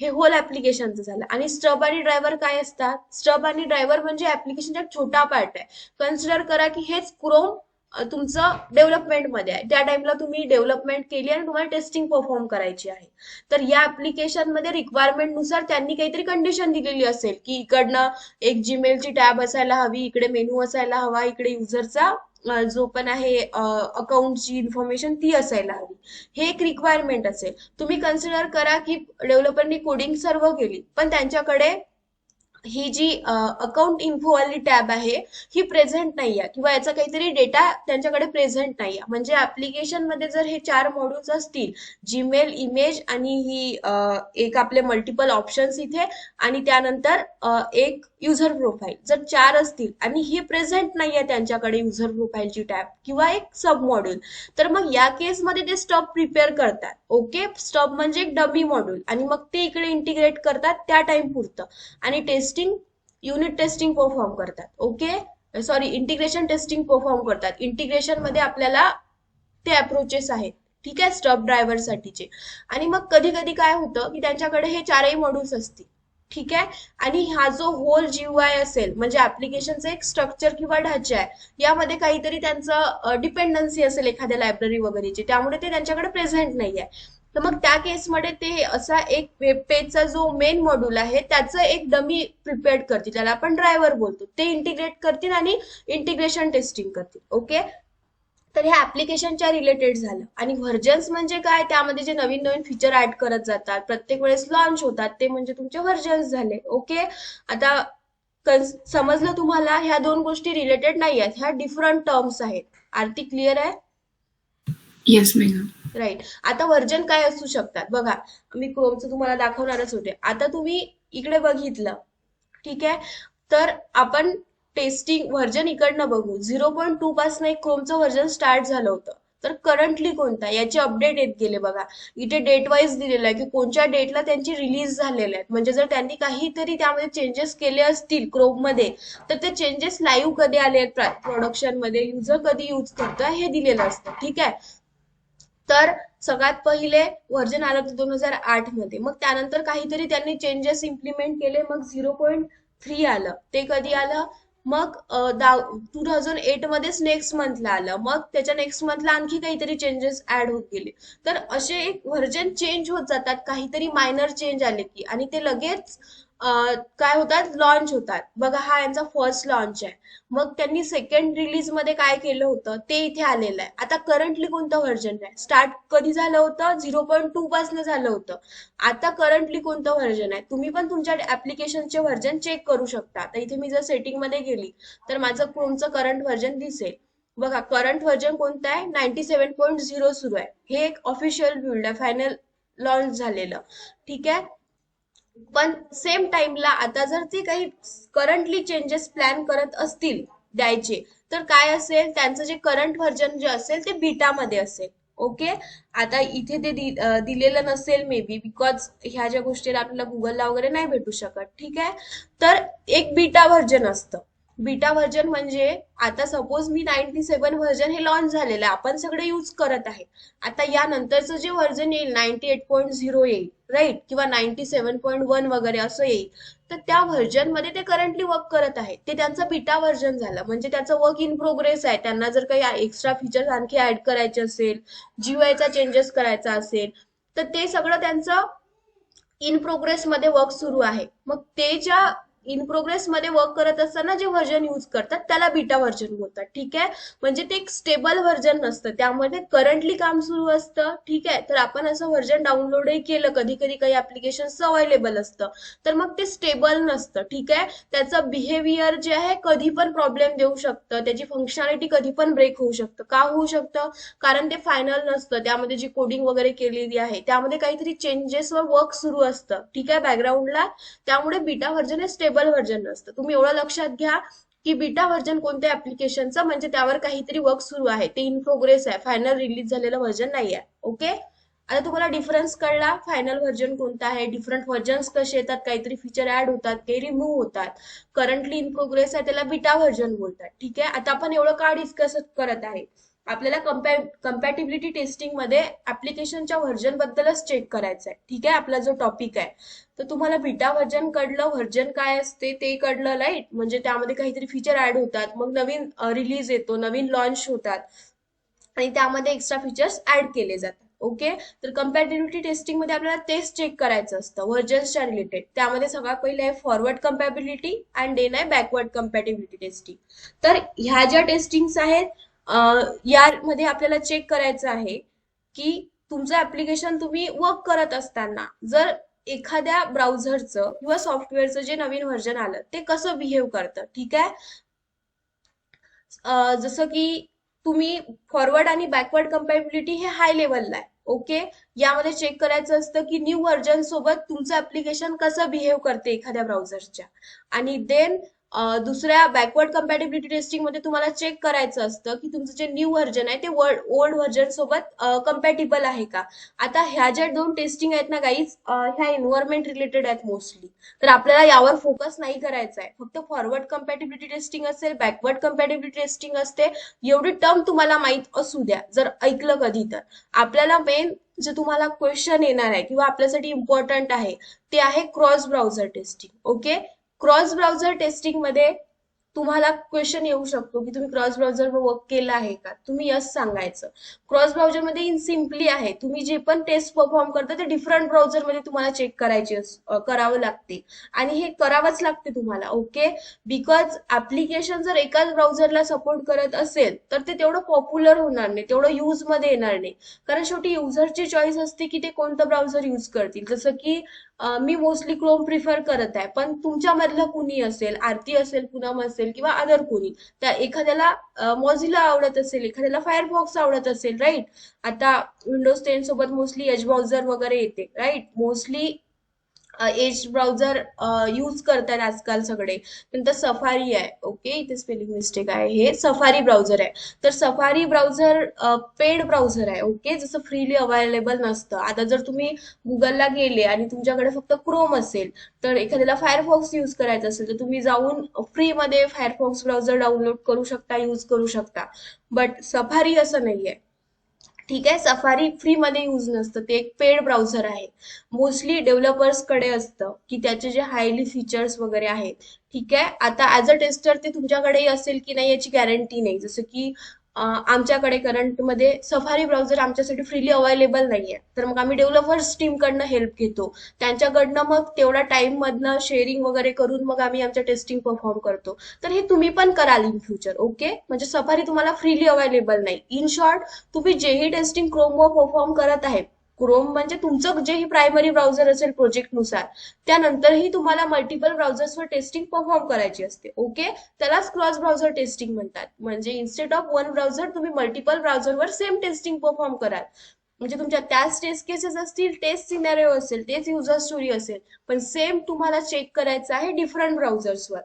हे होल ऍप्लिकेशनचं झालं. आणि स्टब आणि ड्रायव्हर काय असतात, स्टब आणि ड्रायव्हर म्हणजे ऍप्लिकेशनचा एक छोटा पार्ट आहे. कन्सिडर करा की हेच क्रोम, तुमचं डेव्हलपमेंटमध्ये आहे, त्या टाइमला तुम्ही डेव्हलपमेंट केली आणि तुम्हाला टेस्टिंग परफॉर्म करायची आहे. तर या ऍप्लिकेशनमध्ये रिक्वायरमेंट नुसार त्यांनी काहीतरी कंडिशन दिलेली असेल की इकडनं एक जीमेलची टॅब असायला हवी, इकडे मेनू असायला हवा, इकडे युजरचा जो पण आहे अकाउंटची इन्फॉर्मेशन ती असायला हवी. हे एक रिक्वायरमेंट असेल. तुम्ही कन्सिडर करा की डेव्हलपरनी कोडिंग सर्व केली पण त्यांच्याकडे ही जी अकाउंट इन्फो वाली टॅब आहे ही प्रेझेंट नाहीये किंवा याचा काहीतरी डेटा त्यांच्याकडे प्रेझेंट नाहीये. म्हणजे ऍप्लिकेशन मध्ये जर हे 4 मॉड्यूल्स असतील, जीमेल, इमेज आणि ही एक आपले मल्टिपल ऑप्शन्स इथे आणि त्यानंतर एक युजर प्रोफाईल, जर 4 असतील आणि ही प्रेझेंट नाहीये त्यांच्याकडे युजर प्रोफाईलची टॅब किंवा एक सब मॉड्यूल, तर मग या केसमध्ये ते स्टब प्रिपेअर करतात. ओके, स्टब म्हणजे एक डमी मॉड्यूल आणि मग ते इकडे इंटिग्रेट करतात त्या टाइम पुरतं आणि युनिट टेस्टिंग परफॉर्म करतात. Okay, sorry, integration testing perform करतात. इंटिग्रेशन मध्ये आपल्याला ते अप्रोचेस आहेत, ठीक आहे, स्टब ड्रायव्हर साठीचे. आणि मग कधी कधी काय होतं की त्यांच्याकडे हे 4ही मॉड्यूल्स असतील, ठीक आहे, आणि हा जो होल जीयूआय असेल म्हणजे ऍप्लिकेशनचं एक स्ट्रक्चर किंवा ढाचा आहे, यामध्ये काहीतरी त्यांचं डिपेंडन्सी असेल एखाद्या लायब्ररी वगैरेची, त्यामुळे ते त्यांच्याकडे प्रेझेंट नाही आहे. तर मग त्या केसमध्ये ते असा एक वेब पेजचा जो मेन मॉड्यूल आहे त्याचं एक डमी प्रिपेअर्ड करतील, त्याला आपण ड्रायव्हर बोलतो, ते इंटिग्रेट करतील आणि इंटिग्रेशन टेस्टिंग करतील. ओके, तर हे ऍप्लिकेशनच्या रिलेटेड झालं. आणि व्हर्जन्स म्हणजे काय, त्यामध्ये जे नवीन नवीन फीचर ऍड करत जातात, प्रत्येक वेळेस लॉन्च होतात, ते म्हणजे तुमचे व्हर्जन्स झाले. ओके, आता समजलं तुम्हाला, ह्या 2 गोष्टी रिलेटेड नाही आहेत, ह्या डिफरंट टर्म्स आहेत. आरती क्लिअर आहे? येस मेघा. राईट. आता व्हर्जन काय असू शकतात बघा, मी क्रोमचं तुम्हाला दाखवणारच होते. आता तुम्ही इकडे बघितलं, ठीक आहे, तर आपण टेस्टिंग व्हर्जन इकडनं बघू. 0.2 पासून एक क्रोमचं व्हर्जन स्टार्ट झालं होतं, तर करंटली कोणता याचे अपडेट येत गेले बघा. इथे डेट वाईज दिलेलं आहे की कोणत्या डेटला त्यांची रिलीज झालेले आहेत. म्हणजे जर त्यांनी काहीतरी त्यामध्ये चेंजेस केले असतील क्रोम मध्ये, तर ते चेंजेस लाईव्ह कधी आले आहेत प्रोडक्शन मध्ये, युजर कधी यूज करतोय हे दिलेलं असतं, ठीक आहे. तर सगळ्यात पहिले व्हर्जन आलं होतं 2008 मध्ये, मग त्यानंतर काहीतरी त्यांनी चेंजेस इम्प्लिमेंट केले, मग 0.3 आलं. ते कधी आलं, मग 2008 मध्येच नेक्स्ट मंथला आलं, मग त्याच्या नेक्स्ट मंथला आणखी काहीतरी चेंजेस ऍड होत गेले. तर असे एक व्हर्जन चेंज होत जातात, काहीतरी मायनर चेंज आले की, आणि ते लगेच काय होतात, लॉन्च होतात. बघा, हा यांचा फर्स्ट लॉन्च आहे. मग त्यांनी सेकंड रिलीज मध्ये काय केलं होतं ते इथे आलेलं आहे. आता करंटली कोणतं व्हर्जन आहे, स्टार्ट कधी झालं होतं, 0.2 पासून झालं होतं. आता करंटली कोणतं व्हर्जन आहे, तुम्ही पण तुमच्या ऍप्लिकेशनचे व्हर्जन चेक करू शकता. आता इथे मी जर सेटिंग मध्ये गेली तर माझं क्रोमचं करंट व्हर्जन दिसेल. बघा, करंट व्हर्जन कोणतं आहे, 97.0 सुरू आहे. हे एक ऑफिशियल बिल्ड आहे, फायनल लॉन्च झालेलं, ठीक आहे. पण सेम टाइमला आता जर ते काही करंटली चेंजेस प्लॅन करत असतील द्यायचे, तर काय असेल, त्यांचं जे करंट व्हर्जन जे असेल ते बीटामध्ये असेल. ओके, आता इथे ते दिलेलं नसेल मे बी, बिकॉज ह्या ज्या गोष्टीला आपल्याला गुगलला वगैरे नाही भेटू शकत, ठीक आहे. तर एक बीटा व्हर्जन असतं. बीटा व्हर्जन म्हणजे आता सपोज मी 97 व्हर्जन हे लॉन्च झालेलं आहे, आपण सगळे यूज करत आहे. आता यानंतरचं जे व्हर्जन येईल 98.0 येईल, राईट, किंवा 97.1 वगैरे असं येईल, तर त्या व्हर्जन मध्ये ते करंटली वर्क करत आहे, ते त्यांचं बीटा व्हर्जन झालं. म्हणजे त्याचं वर्क इन प्रोग्रेस आहे. त्यांना जर काही एक्स्ट्रा फीचर्स आणखी ऍड करायचे असेल, जीयूआयचा चेंजेस करायचा असेल, तर ते सगळं त्यांचं इन प्रोग्रेस मध्ये वर्क सुरू आहे. मग ते ज्या इन प्रोग्रेस मध्ये वर्क करत असताना जे व्हर्जन यूज करतात त्याला बीटा व्हर्जन बोलतात, ठीक आहे. म्हणजे ते एक स्टेबल व्हर्जन नसतं, त्यामध्ये करंटली काम सुरू असतं, ठीक आहे. तर आपण असं व्हर्जन डाउनलोडही केलं, कधी कधी काही ऍप्लिकेशन अवेलेबल असतं, तर मग ते स्टेबल नसतं, ठीक आहे. त्याचं बिहेवियर जे आहे कधी पण प्रॉब्लेम देऊ शकतं, त्याची फंक्शनॅलिटी कधी पण ब्रेक होऊ शकतं. का होऊ शकतं, कारण ते फायनल नसतं, त्यामध्ये जी कोडिंग वगैरे केलेली आहे त्यामध्ये काहीतरी चेंजेसवर वर्क सुरू असतं, ठीक आहे, बॅकग्राऊंडला. त्यामुळे बीटा व्हर्जन हे स्टेबल व्हर्जन नसतं. तुम्ही एवढं लक्षात घ्या की बीटा व्हर्जन कोणत्या ऍप्लिकेशनचं, म्हणजे त्यावर काहीतरी वर्क सुरू आहे, ते इन प्रोग्रेस आहे, फायनल रिलीज झालेलं व्हर्जन नाही आहे. ओके, आता तुम्हाला डिफरन्स कळला, फायनल व्हर्जन कोणता आहे, डिफरंट व्हर्जन्स कसे येतात, काहीतरी फीचर ऍड होतात, काही रिमूव्ह होतात. करंटली इन प्रोग्रेस आहे त्याला बीटा व्हर्जन बोलतात, ठीक आहे. आता आपण एवढं का डिस्कस करत आहे, आपल्याला कम्पॅटिबिलिटी टेस्टिंग मध्ये ऍप्लिकेशनच्या व्हर्जन बद्दलच चेक करायचं आहे. ठीक आहे, आपला जो टॉपिक आहे. तर तुम्हाला बीटा व्हर्जन कळलं, व्हर्जन काय असते ते कळलं, राईट? म्हणजे त्यामध्ये काहीतरी फीचर ऍड होतात, मग नवीन रिलीज येतो, नवीन लॉन्च होतात आणि त्यामध्ये एक्स्ट्रा फीचर्स ऍड केले जातात. ओके, तर कम्पॅटिबिलिटी टेस्टिंग मध्ये आपल्याला तेच चेक करायचं असतं व्हर्जन्सच्या रिलेटेड. त्यामध्ये सगळ्यात पहिले आहे फॉरवर्ड कम्पॅबिलिटी अँड देन आहे बॅकवर्ड कम्पॅटिबिलिटी टेस्टिंग. तर ह्या ज्या टेस्टिंग्स आहेत, यामध्ये आपल्याला चेक करायचं आहे की तुमचं ऍप्लिकेशन तुम्ही वर्क करत असताना जर एखाद्या ब्राउझरचं किंवा सॉफ्टवेअरचं जे नवीन व्हर्जन आलं ते कसं बिहेव करतं. ठीक आहे, जसं की तुम्ही फॉरवर्ड आणि बॅकवर्ड कम्पॅबिलिटी हे हाय लेवलला आहे. ओके, यामध्ये चेक करायचं असतं की न्यू व्हर्जन सोबत तुमचं ऍप्लिकेशन कसं बिहेव करते एखाद्या ब्राउझरच्या. आणि देन दुसऱ्या बॅकवर्ड कम्पॅटिबिलिटी टेस्टिंग मध्ये तुम्हाला चेक करायचं असतं की तुमचं जे न्यू व्हर्जन आहे ते ओल्ड व्हर्जन सोबत कम्पॅटिबल आहे का. आता ह्या ज्या दोन टेस्टिंग आहेत ना गाईज, ह्या एन्व्हायरमेंट रिलेटेड आहेत मोस्टली. तर आपल्याला यावर फोकस नाही करायचा आहे. फक्त फॉरवर्ड कम्पॅटिबिलिटी टेस्टिंग असेल, बॅकवर्ड कम्पॅटिबिलिटी टेस्टिंग असते, एवढी टर्म तुम्हाला माहित असू द्या जर ऐकलं कधी तर. आपल्याला मेन जे तुम्हाला क्वेश्चन येणार आहे किंवा आपल्यासाठी इम्पॉर्टंट आहे ते आहे cross browser testing. Okay, cross browser testing मध्ये तुम्हाला क्वेश्चन येऊ शकतो की तुम्ही क्रॉस ब्राउझरवर वर्क केलं आहे का. तुम्ही यस सांगायचं. क्रॉस ब्राउझर मध्ये इन सिम्पली आहे, तुम्ही जे पण टेस्ट परफॉर्म करता ते डिफरंट ब्राउझर मध्ये तुम्हाला चेक करावं लागते आणि हे करावंच लागते तुम्हाला. ओके, बिकॉज ऍप्लिकेशन जर एकाच ब्राउझरला सपोर्ट करत असेल तर ते तेवढं पॉप्युलर होणार नाही, तेवढं यूज मध्ये येणार नाही. कारण शेवटी युजरची चॉईस असते की ते कोणतं ब्राउझर यूज करतील. जसं की मी मोस्टली क्रोम प्रिफर करत आहे, पण तुमच्यामधलं कुणी असेल, आरती असेल, पूनम असेल किंवा अदर कुणी, त्या एखाद्याला मॉझिला आवडत असेल, एखाद्याला फायरफॉक्स आवडत असेल, राईट? आता विंडोज 10 सोबत मोस्टली एज ब्राउझर वगैरे येते, right? Mostly Edge browser use करतात आजकाल सगळे. नंतर सफारी आहे. ओके, इथे स्पेलिंग मिस्टेक आहे, हे सफारी ब्राउझर आहे. तर सफारी ब्राउझर पेड ब्राउझर आहे. ओके, जसं फ्रीली अवेलेबल नसतं. आता जर तुम्ही गुगलला गेले आणि तुमच्याकडे फक्त क्रोम असेल, तर एखाद्याला फायरफॉक्स यूज करायचं असेल तर तुम्ही जाऊन फ्रीमध्ये फायरफॉक्स ब्राउझर डाउनलोड करू शकता, यूज करू शकता. बट सफारी असं नाहीये. ठीक आहे, सफारी फ्री मध्ये यूज नसतं, ते एक पेड ब्राउझर आहे. मोस्टली डेव्हलपर्स कडे असतं की त्याचे जे हायली फीचर्स वगैरे आहेत. ठीक आहे, आता ऍज अ टेस्टर ते तुमच्याकडेही असेल की नाही याची गॅरंटी नाही. जसं की आमच्याकडे करंट मध्ये सफारी ब्राउझर आमच्यासाठी फ्रीली अवेलेबल नाहीये, तर मग आम्ही डेव्हलपर्स टीम कडनं हेल्प घेतो. त्यांच्याकडनं मग तेवढा टाइम मधनं शेअरिंग वगैरे करून मग आम्ही आमच्या टेस्टिंग परफॉर्म करतो. तर हे तुम्ही पण कराल इन फ्युचर. ओके, म्हणजे सफारी तुम्हाला फ्रीली अवेलेबल नाही. इन शॉर्ट, तुम्ही जेही टेस्टिंग क्रोमवर परफॉर्म करत आहे, क्रोम म्हणजे तुमचं जेही प्रायमरी ब्राउझर असेल प्रोजेक्टनुसार, त्यानंतरही तुम्हाला मल्टिपल ब्राउझर्सवर टेस्टिंग परफॉर्म करायची असते. ओके, त्यालाच क्रॉस ब्राउझर टेस्टिंग म्हणतात. म्हणजे इन्स्टेड ऑफ वन ब्राउझर तुम्ही मल्टिपल ब्राउझरवर सेम टेस्टिंग परफॉर्म कराल. म्हणजे तुमच्या त्याच टेस्ट केसेस असतील, टेस्ट सिनेरिओ असेल, तेच युजर स्टोरी असेल, पण सेम तुम्हाला चेक करायचं आहे डिफरंट ब्राउझर्सवर.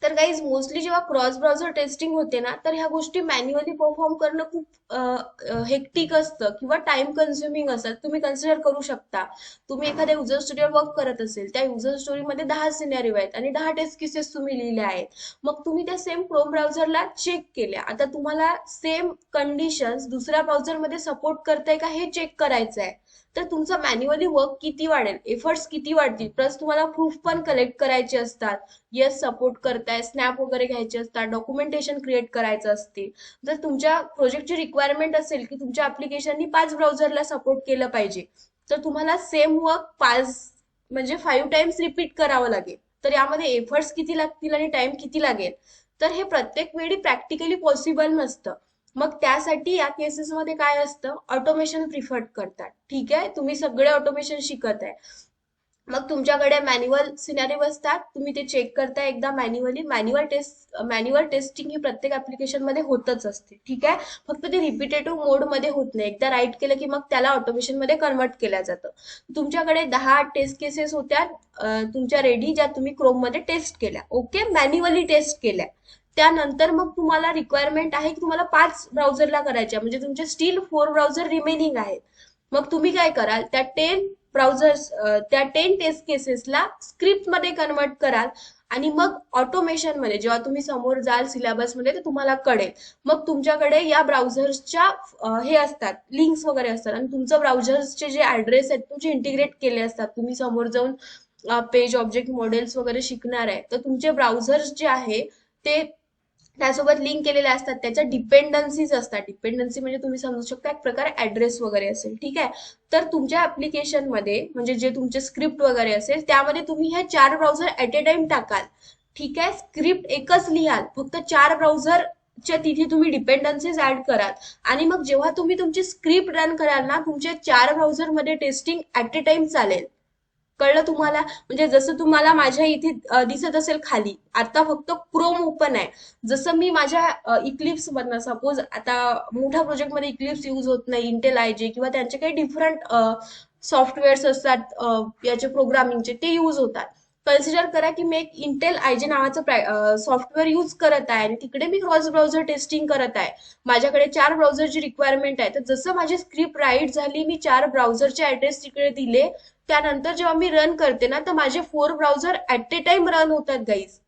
तर गाईज मोस्टली जेव्हा क्रॉस ब्राउझर टेस्टिंग होते ना, तर ह्या गोष्टी मॅन्युअली परफॉर्म करणं खूप हेक्टिक असतं किंवा टाइम कन्झ्युमिंग असतात. तुम्ही कन्सिडर करू शकता, तुम्ही एखाद्या युजर स्टोरीवर वर्क करत असेल, त्या युजर स्टोरीमध्ये 10 सिनेरिओ आहेत आणि 10 टेस्ट केसेस तुम्ही लिहिल्या आहेत. मग तुम्ही त्या सेम क्रोम ब्राउझरला चेक केल्या. आता तुम्हाला सेम कंडिशन्स दुसऱ्या ब्राउझरमध्ये सपोर्ट करताय का हे चेक करायचं आहे. तर तुमचं मॅन्युअली वर्क किती वाढेल, एफर्ट्स किती वाढतील, प्लस तुम्हाला प्रूफ पण कलेक्ट करायचे असतात. येस, सपोर्ट करताय, स्नॅप वगैरे घ्यायचे असतात, डॉक्युमेंटेशन क्रिएट करायचं असते. जर तुमच्या प्रोजेक्टची रिक्वायरमेंट असेल की तुमच्या ऍप्लिकेशननी 5 ब्राउझरला सपोर्ट केलं पाहिजे, तर तुम्हाला सेम वर्क 5 म्हणजे 5 टाइम्स रिपीट करावं लागेल. तर यामध्ये एफर्ट्स किती लागतील आणि टाइम किती लागेल, तर हे प्रत्येक वेळी प्रॅक्टिकली पॉसिबल नसतं. मग त्यासाठी या केसेसमध्ये काय असतं, ऑटोमेशन प्रिफर्ड करतात. ठीक आहे, तुम्ही सगळे ऑटोमेशन शिकत आहे, मग तुमच्याकडे मॅन्युअल सिनारिओ असतात, तुम्ही ते चेक करताय एकदा मॅन्युअली. मॅन्युअल टेस्टिंग ही प्रत्येक ऍप्लिकेशन मध्ये होतच असते. ठीक आहे, फक्त ते रिपिटेटिव्ह मोड मध्ये होत नाही. एकदा राईट केलं की मग त्याला ऑटोमेशन मध्ये कन्वर्ट केलं जातं. तुमच्याकडे 10 टेस्ट केसेस होत्या तुमच्या रेडी, ज्या तुम्ही क्रोम मध्ये टेस्ट केल्या. ओके, मॅन्युअली टेस्ट केल्या. त्यानंतर मग तुम्हाला रिक्वायरमेंट आहे की तुम्हाला 5 ब्राउझरला करायच्या, म्हणजे तुमचे स्टील 4 ब्राउझर रिमेनिंग आहेत. मग तुम्ही काय कराल, त्या 10 ब्राउझर्स, त्या 10 टेस्ट केसेसला स्क्रिप्ट मध्ये कन्वर्ट कराल आणि मग ऑटोमेशन मध्ये जेव्हा तुम्ही समोर जाल सिलेबस मध्ये तर तुम्हाला कळेल. मग तुमच्याकडे या ब्राउझर्सच्या हे असतात, लिंक्स वगैरे असतात आणि तुमचं ब्राउझर्सचे जे ऍड्रेस आहेत तुमचे इंटिग्रेट केले असतात. तुम्ही समोर जाऊन पेज ऑब्जेक्ट मॉडेल्स वगैरे शिकणार आहे तर तुमचे ब्राउझर्स जे आहे ते त्यासोबत लिंक केलेले असतात. त्याच्या डिपेंडन्सीज असतात. डिपेंडन्सी म्हणजे तुम्ही समजू शकता एक प्रकारे ऍड्रेस वगैरे असेल. ठीक आहे. तर तुमच्या ऍप्लिकेशन मध्ये म्हणजे जे तुमचे स्क्रिप्ट वगैरे असेल त्यामध्ये तुम्ही हे 4 ब्राउझर ऍट ए टाइम टाकाल. ठीक आहे. स्क्रिप्ट एकच लिहाल, फक्त 4 ब्राउझर च्या तिथे तुम्ही डिपेंडन्सीज ऍड कराल आणि मग जेव्हा तुम्ही तुमची स्क्रिप्ट रन कराल ना तुमच्या 4 ब्राउझर मध्ये टेस्टिंग ऍट ए टाइम चालेल. कळलं तुम्हाला? म्हणजे जसं तुम्हाला माझ्या इथे दिसत असेल खाली आता फक्त क्रोम ओपन आहे. जसं मी माझ्या इक्लिप्स मधनं सपोज आता मोठ्या प्रोजेक्ट मध्ये इक्लिप्स युज होत नाही, इंटेल आयजे किंवा त्यांचे काही डिफरंट सॉफ्टवेअर्स असतात याचे प्रोग्रामिंगचे ते युज होतात. कन्सिडर करा की मी एक इंटेल आयजे नावाचं सॉफ्टवेअर युज करत आहे आणि तिकडे मी क्रॉस ब्राउझर टेस्टिंग करत आहे. माझ्याकडे 4 ब्राउझरची रिक्वायरमेंट आहे. तर जसं माझी स्क्रिप्ट राईट झाली, मी 4 ब्राउझरचे ऍड्रेस तिकडे दिले, त्यानंतर जेव्हा मी रन करते ना तर माझे 4 browser at A time run होतात गाईज.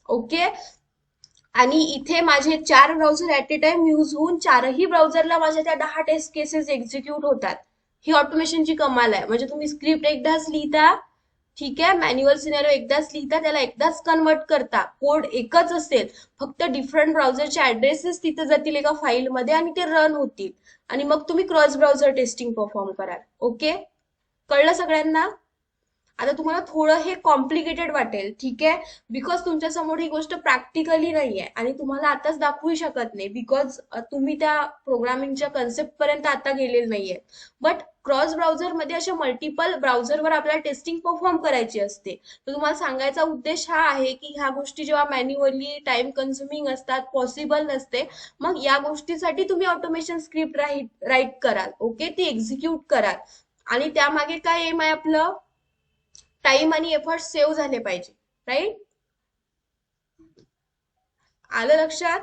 ओके. आणि इथे माझे 4 browser at A time use होऊन 4ही ब्राउझरला माझ्या त्या 10 टेस्ट केसेस एक्झिक्यूट होतात. ही ऑटोमेशनची कमाल आहे. म्हणजे तुम्ही स्क्रिप्ट एकदाच लिहिता, ठीक आहे, मॅन्युअल सिनेरिओ एकदाच लिहिता, त्याला एकदाच कन्वर्ट करता, कोड एकच असेल, फक्त डिफरंट ब्राउझरचे ऍड्रेसेस तिथे जातील एका फाईलमध्ये आणि ते रन होतील आणि मग तुम्ही क्रॉस ब्राउझर टेस्टिंग परफॉर्म कराल. ओके. कळलं सगळ्यांना? आता तुम्हाला थोडं हे कॉम्प्लिकेटेड वाटेल, ठीक आहे, बिकॉज तुमच्या समोर ही गोष्ट प्रॅक्टिकली नाहीये आणि तुम्हाला आताच दाखवू शकत नाही बिकॉज तुम्ही त्या प्रोग्रामिंगच्या कन्सेप्ट पर्यंत आता गेलेले नाहीये. बट क्रॉस ब्राउझर मध्ये अशा मल्टिपल ब्राउझरवर आपल्याला टेस्टिंग परफॉर्म करायची असते. तर तुम्हाला सांगायचा उद्देश हा आहे की ह्या गोष्टी जेव्हा मॅन्युअली टाइम कन्झ्युमिंग असतात, पॉसिबल नसते, मग या गोष्टीसाठी तुम्ही ऑटोमेशन स्क्रिप्ट राईट कराल. ओके. ती एक्झिक्यूट कराल आणि त्यामागे काय एम आहे आपलं? टाइम आणि एफर्ट सेव्ह झाले पाहिजे. राईट? आलं लक्षात?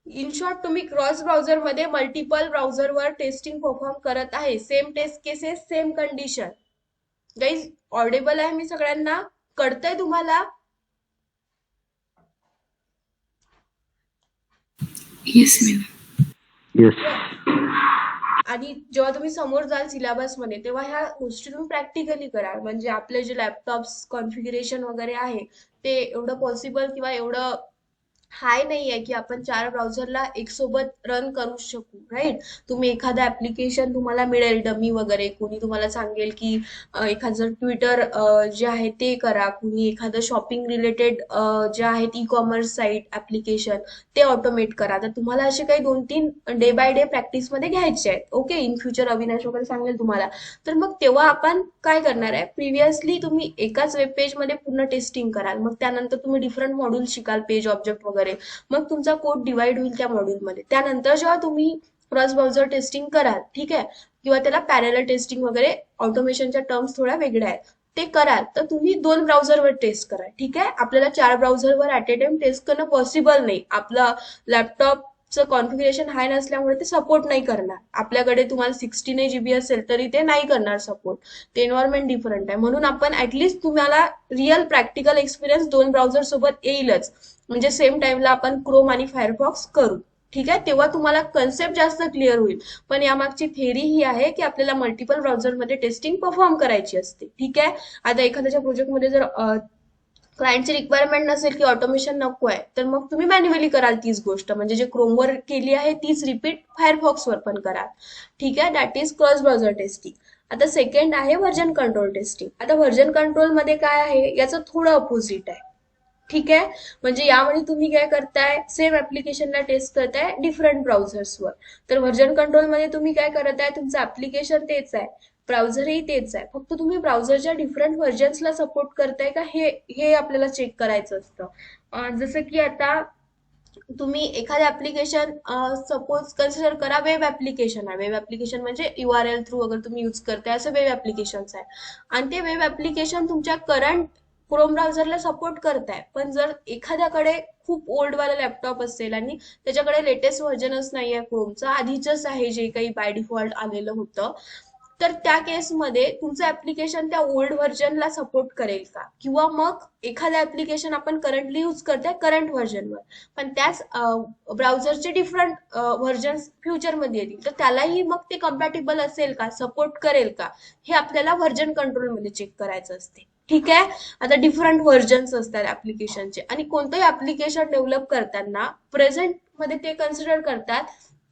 इन शॉर्ट तुम्ही क्रॉस ब्राउझर मध्ये मल्टिपल ब्राउझरवर टेस्टिंग परफॉर्म करत आहे. Same test cases, same condition. Guys audible आहे मी सगळ्यांना? कळतंय तुम्हाला? Yes ma'am. येस. आणि जेव्हा तुम्ही समोर जाल सिलेबस मध्ये तेव्हा ह्या गोष्टी तुम्ही प्रॅक्टिकली करा. म्हणजे आपले जे लॅपटॉप्स कॉन्फिगरेशन वगैरे आहे ते एवढं पॉसिबल किंवा एवढं हाय नाही आहे की आपण 4 ब्राउझरला एक सोबत रन करू शकू. राईट? तुम्ही एखादं ऍप्लिकेशन तुम्हाला मिळेल डमी वगैरे, कोणी तुम्हाला सांगेल की एखादं ट्विटर जे आहे ते करा, कुणी एखादं शॉपिंग रिलेटेड जे आहेत ई कॉमर्स साईट ऍप्लिकेशन ते ऑटोमेट करा. तर तुम्हाला असे काही 2-3 डे बाय डे प्रॅक्टिस मध्ये घ्यायचे आहेत. ओके. इन फ्युचर अविनाश वगैरे सांगेल तुम्हाला. तर मग तेव्हा आपण काय करणार आहे, प्रिव्हियसली तुम्ही एकाच वेब पेज मध्ये पूर्ण टेस्टिंग कराल, मग त्यानंतर तुम्ही डिफरंट मॉड्यूल शिकाल, पेज ऑब्जेक्ट वगैरे, मग तुमचा कोड डिवाइड होईल त्या मॉड्यूलमध्ये. त्यानंतर जेव्हा तुम्ही क्रॉस ब्राउझर टेस्टिंग कराल, ठीक आहे, किंवा त्याला पॅरलल टेस्टिंग वगैरे, ऑटोमेशनच्या टर्म्स थोड्या वेगळ्या आहेत, ते कराल तर तुम्ही 2 ब्राउझरवर टेस्ट करा. ठीक आहे. आपल्याला 4 ब्राउझरवर ऍट ए टाइम टेस्ट करणं पॉसिबल नाही. आपला लॅपटॉपचं कॉन्फिगरेशन हाय नसल्यामुळे ते सपोर्ट नाही करणार. आपल्याकडे तुम्हाला 16 GB असेल तरी ते नाही करणार सपोर्ट. ते एन्व्हायरमेंट डिफरंट आहे. म्हणून आपण ऍटलिस्ट तुम्हाला रिअल प्रॅक्टिकल एक्सपिरियन्स 2 ब्राउझर सोबत येईलच. म्हणजे सेम टाइमला आपण क्रोम आणि फायरफॉक्स करू. ठीक आहे. तेव्हा तुम्हाला कन्सेप्ट जास्त क्लिअर होईल. पण यामागची थेअरी ही आहे की आपल्याला मल्टिपल ब्राउझरमध्ये टेस्टिंग परफॉर्म करायची असते. ठीक आहे. आता एखाद्याच्या प्रोजेक्टमध्ये जर क्लायंटची रिक्वायरमेंट नसेल की ऑटोमेशन नको आहे तर मग तुम्ही मॅन्युअली कराल तीच गोष्ट. म्हणजे जे क्रोमवर केली आहे तीच रिपीट फायरफॉक्सवर पण कराल. ठीक आहे. That is cross browser testing. आता सेकंड आहे व्हर्जन कंट्रोल टेस्टिंग. आता व्हर्जन कंट्रोल मध्ये काय आहे, याचं थोडं अपोजिट आहे. ठीक आहे. म्हणजे यामध्ये तुम्ही काय करताय, सेम ऍप्लिकेशनला टेस्ट करताय डिफरंट ब्राउझर्सवर. तर व्हर्जन कंट्रोल मध्ये तुम्ही काय करत आहे, तुमचं ऍप्लिकेशन तेच आहे, ब्राउझरही तेच आहे, फक्त तुम्ही ब्राउझरच्या डिफरंट व्हर्जन्सला सपोर्ट करताय का हे आपल्याला चेक करायचं असतं. जसं की आता तुम्ही एखादं ऍप्लिकेशन सपोज कन्सिडर करा वेब ऍप्लिकेशन आहे. वेब ऍप्लिकेशन म्हणजे URL थ्रू अगर तुम्ही युज करताय असं वेब ऍप्लिकेशन्स आहे आणि ते वेब ऍप्लिकेशन तुमच्या करंट क्रोम ब्राउझरला सपोर्ट करताय. पण जर एखाद्याकडे खूप ओल्ड वाला लॅपटॉप असेल आणि त्याच्याकडे लेटेस्ट व्हर्जनच नाही आहे क्रोमचं, आधीच आहे जे काही बाय डिफॉल्ट आलेलं होतं, तर त्या केसमध्ये तुमचं ऍप्लिकेशन त्या ओल्ड व्हर्जनला सपोर्ट करेल का, किंवा मग एखादं ऍप्लिकेशन आपण करंटली यूज करतोय करंट व्हर्जनवर, पण त्याच ब्राउझरचे डिफरंट व्हर्जन फ्युचरमध्ये येतील, तर त्यालाही मग ते कम्पॅटेबल असेल का, सपोर्ट करेल का, हे आपल्याला व्हर्जन कंट्रोलमध्ये चेक करायचं असते. ठीक आहे. आता डिफरंट व्हर्जन्स असतात ऍप्लिकेशनचे, आणि कोणतंही ऍप्लिकेशन डेव्हलप करताना प्रेझेंट मध्ये ते कन्सिडर करतात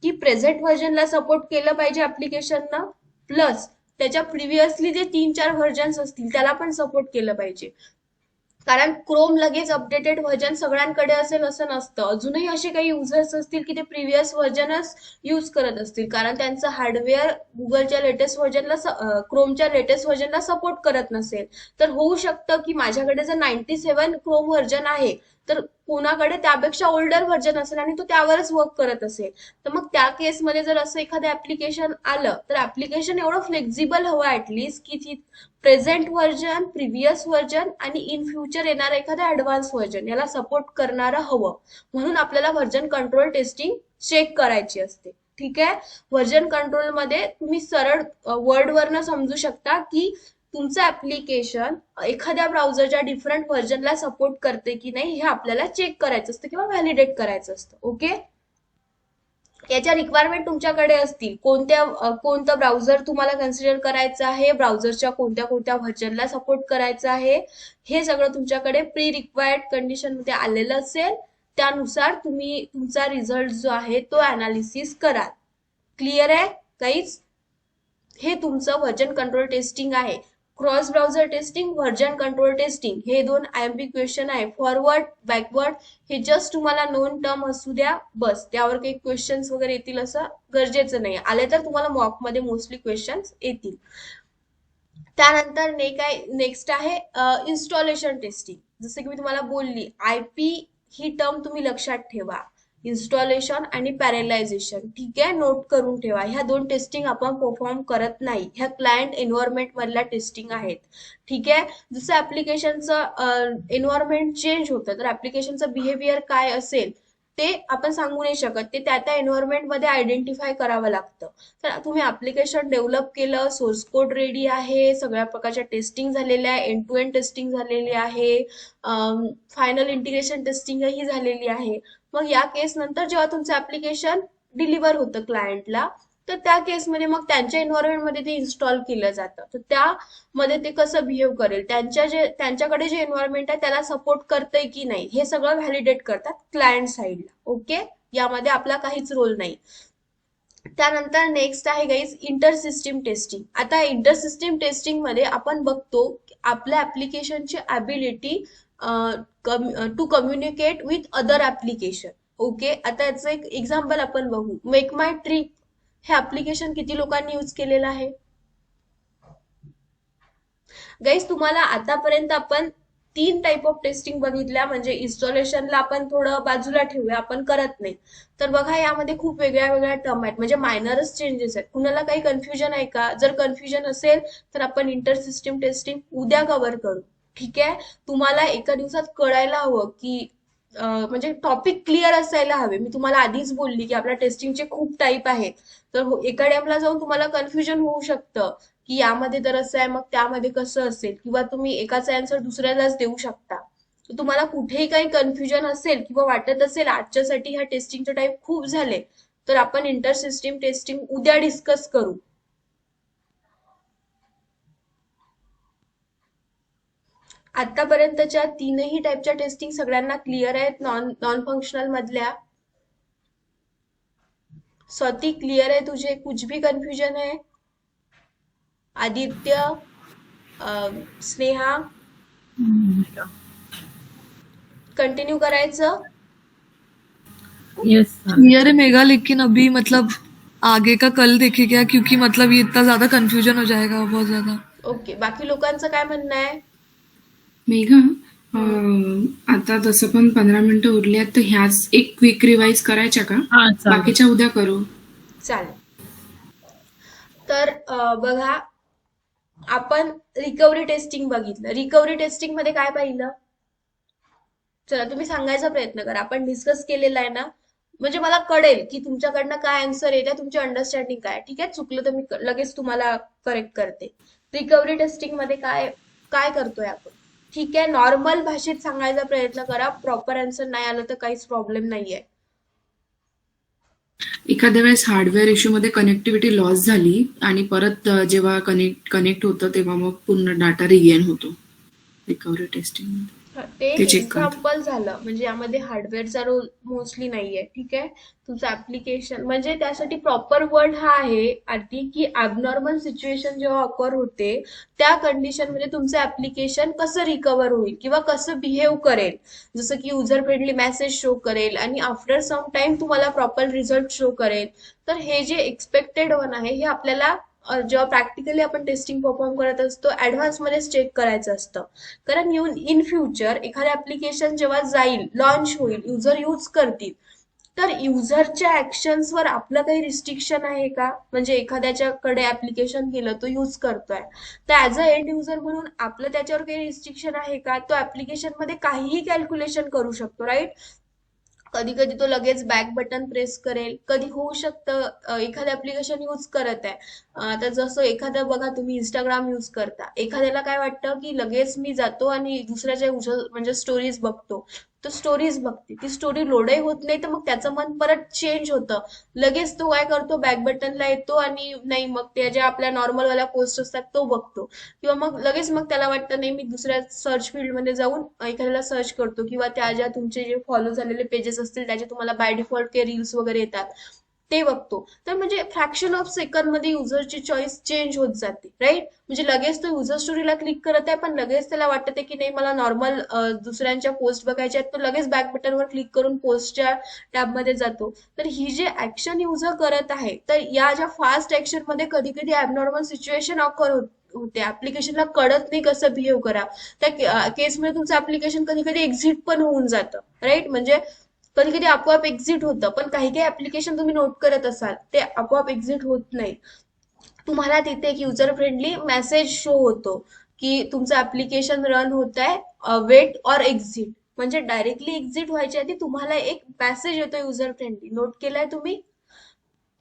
की प्रेझेंट व्हर्जनला सपोर्ट केलं पाहिजे ऍप्लिकेशननं, प्लस त्याच्या प्रिव्हियसली जे 3-4 व्हर्जन्स असतील त्याला पण सपोर्ट केलं पाहिजे. कारण क्रोम लगेच अपडेटेड व्हर्जन सगळ्यांकडे असेल असं नसतं. अजूनही असे काही युजर्स असतील की ते प्रिव्हियस व्हर्जनच यूज करत असतील, कारण त्यांचं हार्डवेअर गुगलच्या लेटेस्ट व्हर्जनला क्रोमच्या लेटेस्ट व्हर्जनला सपोर्ट करत नसेल. तर होऊ शकतं की माझ्याकडे जर 97 क्रोम व्हर्जन आहे, तर कोणाकडे त्यापेक्षा ओल्डर व्हर्जन असेल आणि तो त्यावरच वर्क करत असेल. तर मग त्या केसमध्ये जर असं एखादं ऍप्लिकेशन आलं, तर ऍप्लिकेशन एवढं फ्लेक्झिबल हवं ऍटलिस्ट की ती प्रेझेंट व्हर्जन, प्रिव्हियस व्हर्जन आणि इन फ्युचर येणारं एखादं ऍडव्हान्स व्हर्जन याला सपोर्ट करणारं हवं. म्हणून आपल्याला व्हर्जन कंट्रोल टेस्टिंग चेक करायची असते. ठीक आहे. व्हर्जन कंट्रोल मध्ये तुम्ही सरळ वर्डवरनं समजू शकता की तुमचं ऍप्लिकेशन एखाद्या ब्राउझरच्या डिफरंट व्हर्जनला सपोर्ट करते की नाही, हे आपल्याला चेक करायचं असतं किंवा व्हॅलिडेट करायचं असतं. ओके. याच्या रिक्वायरमेंट तुमच्याकडे असतील, कोणतं ब्राउझर तुम्हाला कन्सिडर करायचं आहे, ब्राउझरच्या कोणत्या कोणत्या व्हर्जनला सपोर्ट करायचं आहे, हे सगळं तुमच्याकडे प्री रिक्वायर्ड कंडिशन मध्ये आलेलं असेल. त्यानुसार तुम्ही तुमचा रिझल्ट जो आहे तो अनालिसिस कराल. क्लिअर आहे गाईज? हे तुमचं व्हर्जन कंट्रोल टेस्टिंग आहे. Cross browser testing, version control testing हे 2 IMP क्वेश्चन आहे. फॉरवर्ड, बॅकवर्ड हे जस्ट तुम्हाला नोन टर्म असू द्या बस, त्यावर काही क्वेश्चन्स वगैरे येतील असं गरजेचं नाही. आले तर तुम्हाला मॉक मध्ये मोस्टली क्वेश्चन्स येतील. त्यानंतर नेक्स्ट आहे इन्स्टॉलेशन टेस्टिंग. जसं की मी तुम्हाला बोलली, IP ही टर्म तुम्ही लक्षात ठेवा. इन्स्टॉलेशन आणि पॅरेलायझेशन, ठीक आहे, नोट करून ठेवा. ह्या 2 टेस्टिंग आपण परफॉर्म करत नाही, ह्या क्लायंट एन्व्हायरमेंट मधल्या टेस्टिंग आहेत. ठीक आहे. जसं ऍप्लिकेशनचं एन्व्हायरमेंट चेंज होतं, तर ऍप्लिकेशनचं बिहेवियर काय असेल ते आपण सांगू नाही शकत. ते त्या त्या एन्व्हायरमेंट मध्ये आयडेंटिफाय करावं लागतं. तर तुम्ही ऍप्लिकेशन डेव्हलप केलं, सोर्स कोड रेडी आहे, सगळ्या प्रकारच्या टेस्टिंग झालेल्या आहे, एंड टू एंड टेस्टिंग झालेली आहे, फायनल इंटिग्रेशन टेस्टिंगही झालेली आहे. मग या केस नंतर जेव्हा तुमचं ऍप्लिकेशन डिलिव्हर होतं क्लायंटला, तर त्या केसमध्ये मग त्यांच्या एन्व्हायरमेंट मध्ये ते इन्स्टॉल केलं जातं. तर त्यामध्ये ते कसं बिहेव करेल, त्यांच्याकडे जे एन्व्हायरमेंट आहे त्याला सपोर्ट करतंय की नाही, हे सगळं व्हॅलिडेट करतात क्लायंट साईडला. ओके. यामध्ये आपला काहीच रोल नाही. त्यानंतर नेक्स्ट आहे गाईज इंटर सिस्टीम टेस्टिंग. आता इंटर सिस्टीम टेस्टिंग मध्ये आपण बघतो आपल्या ऍप्लिकेशनची ability to communicate with other application. Okay. आता याचं एक एक्झाम्पल आपण बघू. मेक माय ट्रिप हे ऍप्लिकेशन किती लोकांनी यूज केलेलं आहे गाईज? तुम्हाला आतापर्यंत आपण 3 टाईप ऑफ टेस्टिंग बघितल्या, म्हणजे इन्स्टॉलेशनला आपण थोडं बाजूला ठेवूया, आपण करत नाही. तर बघा यामध्ये खूप वेगळ्या वेगळ्या टर्म आहेत, म्हणजे मायनरच चेंजेस आहेत. कुणाला काही कन्फ्युजन आहे का? जर कन्फ्युजन असेल तर आपण इंटर सिस्टीम टेस्टिंग उद्या कव्हर करू. ठीक आहे. तुम्हाला एका दिवसात कळायला हवं की म्हणजे टॉपिक क्लिअर असायला हवे. मी तुम्हाला आधीच बोलली की आपल्या टेस्टिंगचे खूप टाईप आहेत. तर एका टाइमला जाऊन तुम्हाला कन्फ्युजन होऊ शकतं की यामध्ये तर असं आहे, मग त्यामध्ये कसं असेल, किंवा तुम्ही एकाचा आन्सर दुसऱ्यालाच देऊ शकता. तर तुम्हाला कुठेही काही कन्फ्युजन असेल किंवा वाटत असेल आजच्यासाठी ह्या टेस्टिंगचे टाईप खूप झाले, तर आपण इंटर सिस्टीम टेस्टिंग उद्या डिस्कस करू. आतापर्यंतच्या 3ही टाईपच्या टेस्टिंग सगळ्यांना क्लिअर आहेत नॉन फंक्शनल मधल्या? स्वाती क्लिअर आहे तुझे? कुछ भी कन्फ्युजन है? आदित्य, स्नेहा, कंटिन्यू करायचं? Yes sir. क्लियर है मेगा, लेकिन अभी मतलब आगे का कल देखे क्या, क्योंकि मतलब ये इतना ज्यादा कंफ्यूजन हो जाएगा बहुत ज्यादा. ओके. बाकी लोकांचं काय म्हणणं आहे? मेघा, आता तसं पण 15 मिनिटं उरली आहेत, तर ह्याच एक क्विक रिवाइज करायच्या का? हा चालेल. बाकीच्या उद्या करू. चालेल. तर बघा, आपण रिकव्हरी टेस्टिंग बघितलं. रिकव्हरी टेस्टिंग मध्ये काय पाहिलं? चला तुम्ही सांगायचा प्रयत्न करा. आपण डिस्कस केलेला आहे ना, म्हणजे मला कळेल की तुमच्याकडनं काय आन्सर येते, तुमची अंडरस्टँडिंग काय आहे. ठीक आहे, चुकलं तर मी लगेच तुम्हाला करेक्ट करते. रिकव्हरी टेस्टिंग मध्ये काय काय करतोय आपण? ठीक आहे, नॉर्मल भाषेत सांगायचा प्रयत्न करा. प्रॉपर आन्सर नाही आलं तर काहीच प्रॉब्लेम नाहीये. एखाद्या वेळेस हार्डवेअर इश्यूमध्ये कनेक्टिव्हिटी लॉस झाली आणि परत जेव्हा कनेक्ट होतं तेव्हा मग पूर्ण डाटा रिगेन होतो रिकव्हरी टेस्टिंग. ते ते चेक करतो. एक्झाम्पल झालं, म्हणजे यामध्ये हार्डवेअरचा रोल मोस्टली नाहीये. ठीक आहे, तुमचं ऍप्लिकेशन म्हणजे त्यासाठी प्रॉपर वर्ड हा आहे आधी की ऍबनॉर्मल सिच्युएशन जेव्हा अकर होते त्या कंडिशन मध्ये तुमचं ऍप्लिकेशन कसं रिकव्हर होईल किंवा कसं बिहेव करेल. जसं की युजर फ्रेंडली मेसेज शो करेल आणि आफ्टर सम टाइम तुम्हाला प्रॉपर रिझल्ट शो करेल. तर हे जे एक्सपेक्टेड वन आहे हे आपल्याला जेव्हा प्रॅक्टिकली आपण टेस्टिंग परफॉर्म करत असतो ऍडव्हान्स मध्येच चेक करायचं असतं. कारण इन फ्युचर एखादं ऍप्लिकेशन जेव्हा जाईल, लॉन्च होईल, युजर यूज करतील, तर युजरच्या ऍक्शन्सवर आपलं काही रिस्ट्रिक्शन आहे का? म्हणजे एखाद्याच्याकडे ऍप्लिकेशन गेलं, तो यूज करतोय, तर ऍज अ एंड युजर म्हणून आपलं त्याच्यावर काही रिस्ट्रिक्शन आहे का? तो ऍप्लिकेशन मध्ये काहीही कॅल्क्युलेशन करू शकतो, राईट? कधी कधी तो लगेच बॅक बटन प्रेस करेल. कधी होऊ शकतं एखादं ऍप्लिकेशन यूज करत आहे, तर जसं एखादं बघा, तुम्ही इंस्टाग्राम यूज करता, एखाद्याला काय वाटतं की लगेच मी जातो आणि दुसऱ्याच्या म्हणजे स्टोरीज बघतो, तो स्टोरीज बघते, ती स्टोरी लोडही होत नाही, तर मग त्याचं मन परत चेंज होतं. लगेच तो काय करतो, बॅक बटनला येतो आणि नाही, मग त्या ज्या आपल्या नॉर्मल वाल्या पोस्ट असतात तो बघतो. किंवा मग लगेच मग त्याला वाटतं नाही, मी दुसऱ्या सर्च फील्डमध्ये जाऊन एखाद्याला सर्च करतो, किंवा त्या ज्या तुमचे जे फॉलो झालेले पेजेस असतील त्याचे तुम्हाला बाय डिफॉल्ट काही रील्स वगैरे येतात ते बघतो. तर म्हणजे फ्रॅक्शन ऑफ सेकंड मध्ये युजरची चॉईस चेंज होत जाते, राईट? म्हणजे लगेच तो युजर स्टोरीला क्लिक करत आहे, पण लगेच त्याला वाटत आहे की नाही, मला नॉर्मल दुसऱ्यांच्या पोस्ट बघायच्या आहेत, तो लगेच बॅक बटनवर क्लिक करून पोस्टच्या टॅबमध्ये जातो. तर ही जे ऍक्शन युजर करत आहे, तर या ज्या फास्ट ऍक्शन मध्ये कधी कधी ऍबनॉर्मल सिच्युएशन ऑकर होते, ऍप्लिकेशनला कळत नाही कसं बिहेव करा. त्या केसमध्ये तुमचं ऍप्लिकेशन कधी कधी एक्झिट पण होऊन जातं, राईट? म्हणजे कधी कधी आपोआप एक्झिट होतं, पण काही काही ऍप्लिकेशन तुम्ही नोट करत असाल ते आपोआप एक्झिट होत नाही. तुम्हाला तिथे एक युजर फ्रेंडली मेसेज शो होतो की तुमचं ऍप्लिकेशन रन होत आहे, वेट ऑर एक्झिट. म्हणजे डायरेक्टली एक्झिट व्हायच्या आधी तुम्हाला एक मेसेज येतो युजर फ्रेंडली. नोट केलाय तुम्ही?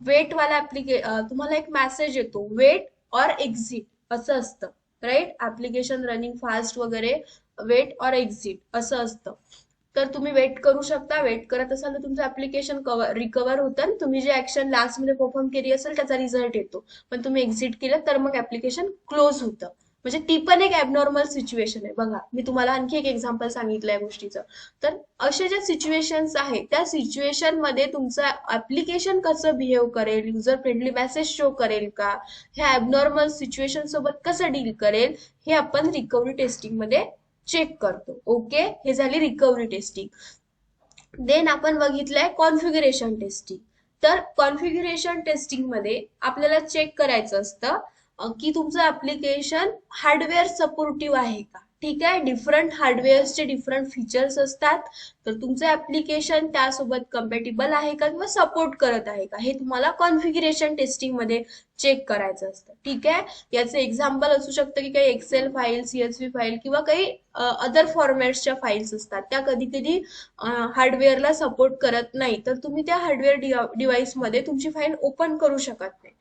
वेट वाला तुम्हाला एक मेसेज येतो, वेट ऑर एक्झिट असं असतं, राईट? ऍप्लिकेशन रनिंग फास्ट वगैरे, वेट ऑर एक्झिट असं असतं. तर तुम्ही वेट करू शकता. वेट करत असाल तर तुमचं ऍप्लिकेशन रिकव्हर होतं आणि तुम्ही जे ऍक्शन लास्ट मध्ये परफॉर्म केली असेल त्याचा रिझल्ट येतो. पण तुम्ही एक्झिट केलं तर मग ऍप्लिकेशन क्लोज होतं. म्हणजे ती पण एक ऍबनॉर्मल सिच्युएशन आहे. बघा, मी तुम्हाला आणखी एक एक्झाम्पल सांगितलं या गोष्टीचं. तर अशा ज्या सिच्युएशन्स आहेत त्या सिच्युएशन मध्ये तुमचं ऍप्लिकेशन कसं बिहेव करेल, युजर फ्रेंडली मेसेज शो करेल का, ह्या ऍबनॉर्मल सिच्युएशन सोबत कसं डील करेल, हे आपण रिकव्हरी टेस्टिंग मध्ये चेक करतो. ओके, हे झाली रिकव्हरी टेस्टिंग. देन आपण बघितलंय कॉन्फिगरेशन टेस्टिंग. तर कॉन्फिगरेशन टेस्टिंग मध्ये आपल्याला चेक करायचं असतं की तुमचं ऍप्लिकेशन हार्डवेअर सपोर्टिव्ह आहे का. ठीक आहे, डिफरंट हार्डवेअर्सचे डिफरंट फीचर्स असतात, तर तुमचं ऍप्लिकेशन त्यासोबत कम्पॅटिबल आहे का किंवा सपोर्ट करत आहे का, हे तुम्हाला कॉन्फिगरेशन टेस्टिंग मध्ये चेक करायचं असतं. ठीक आहे, याचं एक्झाम्पल असू शकतं की काही एक्सेल फाईल, सीएसव्ही फाईल किंवा काही अदर फॉर्मॅट्सच्या फाईल्स असतात, त्या कधी कधी हार्डवेअरला सपोर्ट करत नाही, तर तुम्ही त्या हार्डवेअर डिव्हाइसमध्ये तुमची फाईल ओपन करू शकत नाही,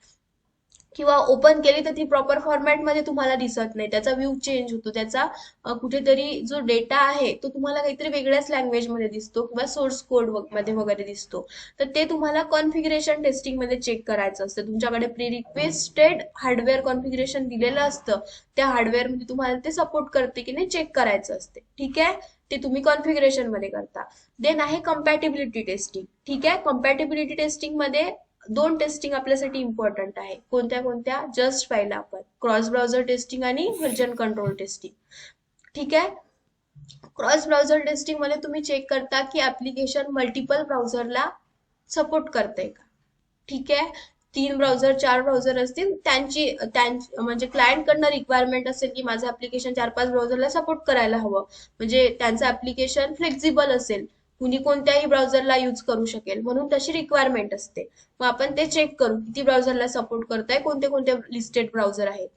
किंवा ओपन केली तर ती प्रॉपर फॉर्मॅटमध्ये तुम्हाला दिसत नाही, त्याचा व्ह्यू चेंज होतो, त्याचा कुठेतरी जो डेटा आहे तो तुम्हाला काहीतरी वेगळ्याच लँग्वेजमध्ये दिसतो किंवा सोर्स कोड मध्ये वगैरे दिसतो. तर ते तुम्हाला कॉन्फिगरेशन टेस्टिंग मध्ये चेक करायचं असतं. तुमच्याकडे प्री रिक्वेस्टेड हार्डवेअर कॉन्फिगरेशन दिलेलं असतं, त्या हार्डवेअर मध्ये तुम्हाला ते सपोर्ट करते की नाही चेक करायचं असते. ठीक आहे, ते तुम्ही कॉन्फिगरेशन मध्ये करता. देन आहे कम्पॅटिबिलिटी टेस्टिंग. ठीक आहे, कम्पॅटिबिलिटी टेस्टिंग मध्ये दोन टेस्टिंग आपल्यासाठी इम्पॉर्टंट आहे. कोणत्या कोणत्या जस्ट पाहिलं आपण, क्रॉस ब्राउझर टेस्टिंग आणि व्हर्जन कंट्रोल टेस्टिंग. ठीक आहे, क्रॉस ब्राउझर टेस्टिंग मध्ये तुम्ही चेक करता की ऍप्लिकेशन मल्टिपल ब्राउझरला सपोर्ट करते का. ठीक आहे, 3 ब्राउझर 4 ब्राउझर असतील, त्यांची म्हणजे क्लायंट कडनं रिक्वायरमेंट असेल की माझं ऍप्लिकेशन 4-5 ब्राउझरला सपोर्ट करायला हवं, म्हणजे त्यांचं ऍप्लिकेशन फ्लेक्झिबल असेल, कुणी कोणत्याही ब्राउझरला यूज करू शकेल, म्हणून तशी रिक्वायरमेंट असते. मग आपण ते चेक करू किती ब्राउझरला सपोर्ट करताय, कोणते कोणते लिस्टेड ब्राउझर आहेत.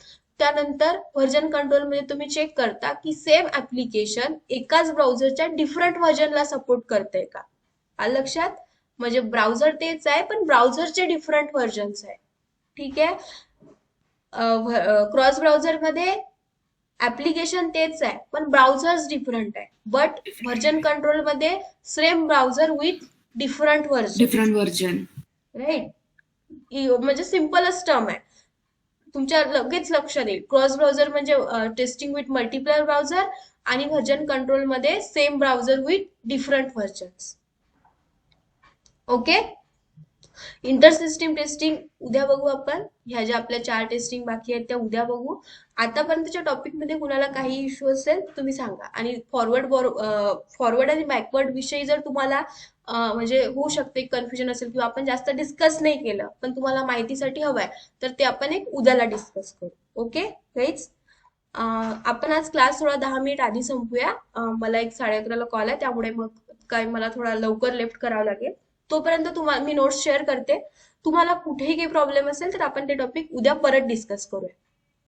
त्यानंतर व्हर्जन कंट्रोल मध्ये तुम्ही चेक करता की सेम ऍप्लिकेशन एकाच ब्राउझरच्या डिफरंट व्हर्जनला सपोर्ट करते का. आलं लक्षात? म्हणजे ब्राउझर तेच आहे पण ब्राउझरचे डिफरंट व्हर्जन्स आहे. ठीक आहे. क्रॉस ब्राउझर मध्ये ऍप्लिकेशन तेच आहे पण ब्राउझर्स डिफरंट आहे. बट व्हर्जन कंट्रोल मध्ये same browser with different version. Different version. Right. म्हणजे सिम्पलच टर्म आहे. तुमच्या लगेच लक्षात येईल. क्रॉस ब्राउझर म्हणजे टेस्टिंग विथ मल्टिप्लायर ब्राउझर आणि व्हर्जन कंट्रोल मध्ये same browser with different versions. Okay. Inter system testing उद्या बघू आपण. ह्या ज्या आपल्या 4 टेस्टिंग बाकी आहेत त्या उद्या बघू. आतापर्यंतच्या टॉपिक मध्ये कुणाला काही इश्यू असेल तुम्ही सांगा. आणि फॉरवर्ड आणि बॅकवर्ड विषयी जर तुम्हाला म्हणजे होऊ शकते कन्फ्युजन असेल किंवा आपण जास्त डिस्कस नाही केलं पण तुम्हाला माहितीसाठी हवंय तर ते आपण एक उद्याला डिस्कस करू. Okay guys. आपण आज क्लास थोडा 10 मिनिट आधी संपूया. मला एक 11:30ला कॉल आहे त्यामुळे मग काय मला थोडा लवकर लेफ्ट करावं लागेल. तोपर्यंत तुम्हाला मी नोट्स शेअर करते. तुम्हाला कुठेही काही प्रॉब्लेम असेल तर आपण ते टॉपिक उद्या परत डिस्कस करूया.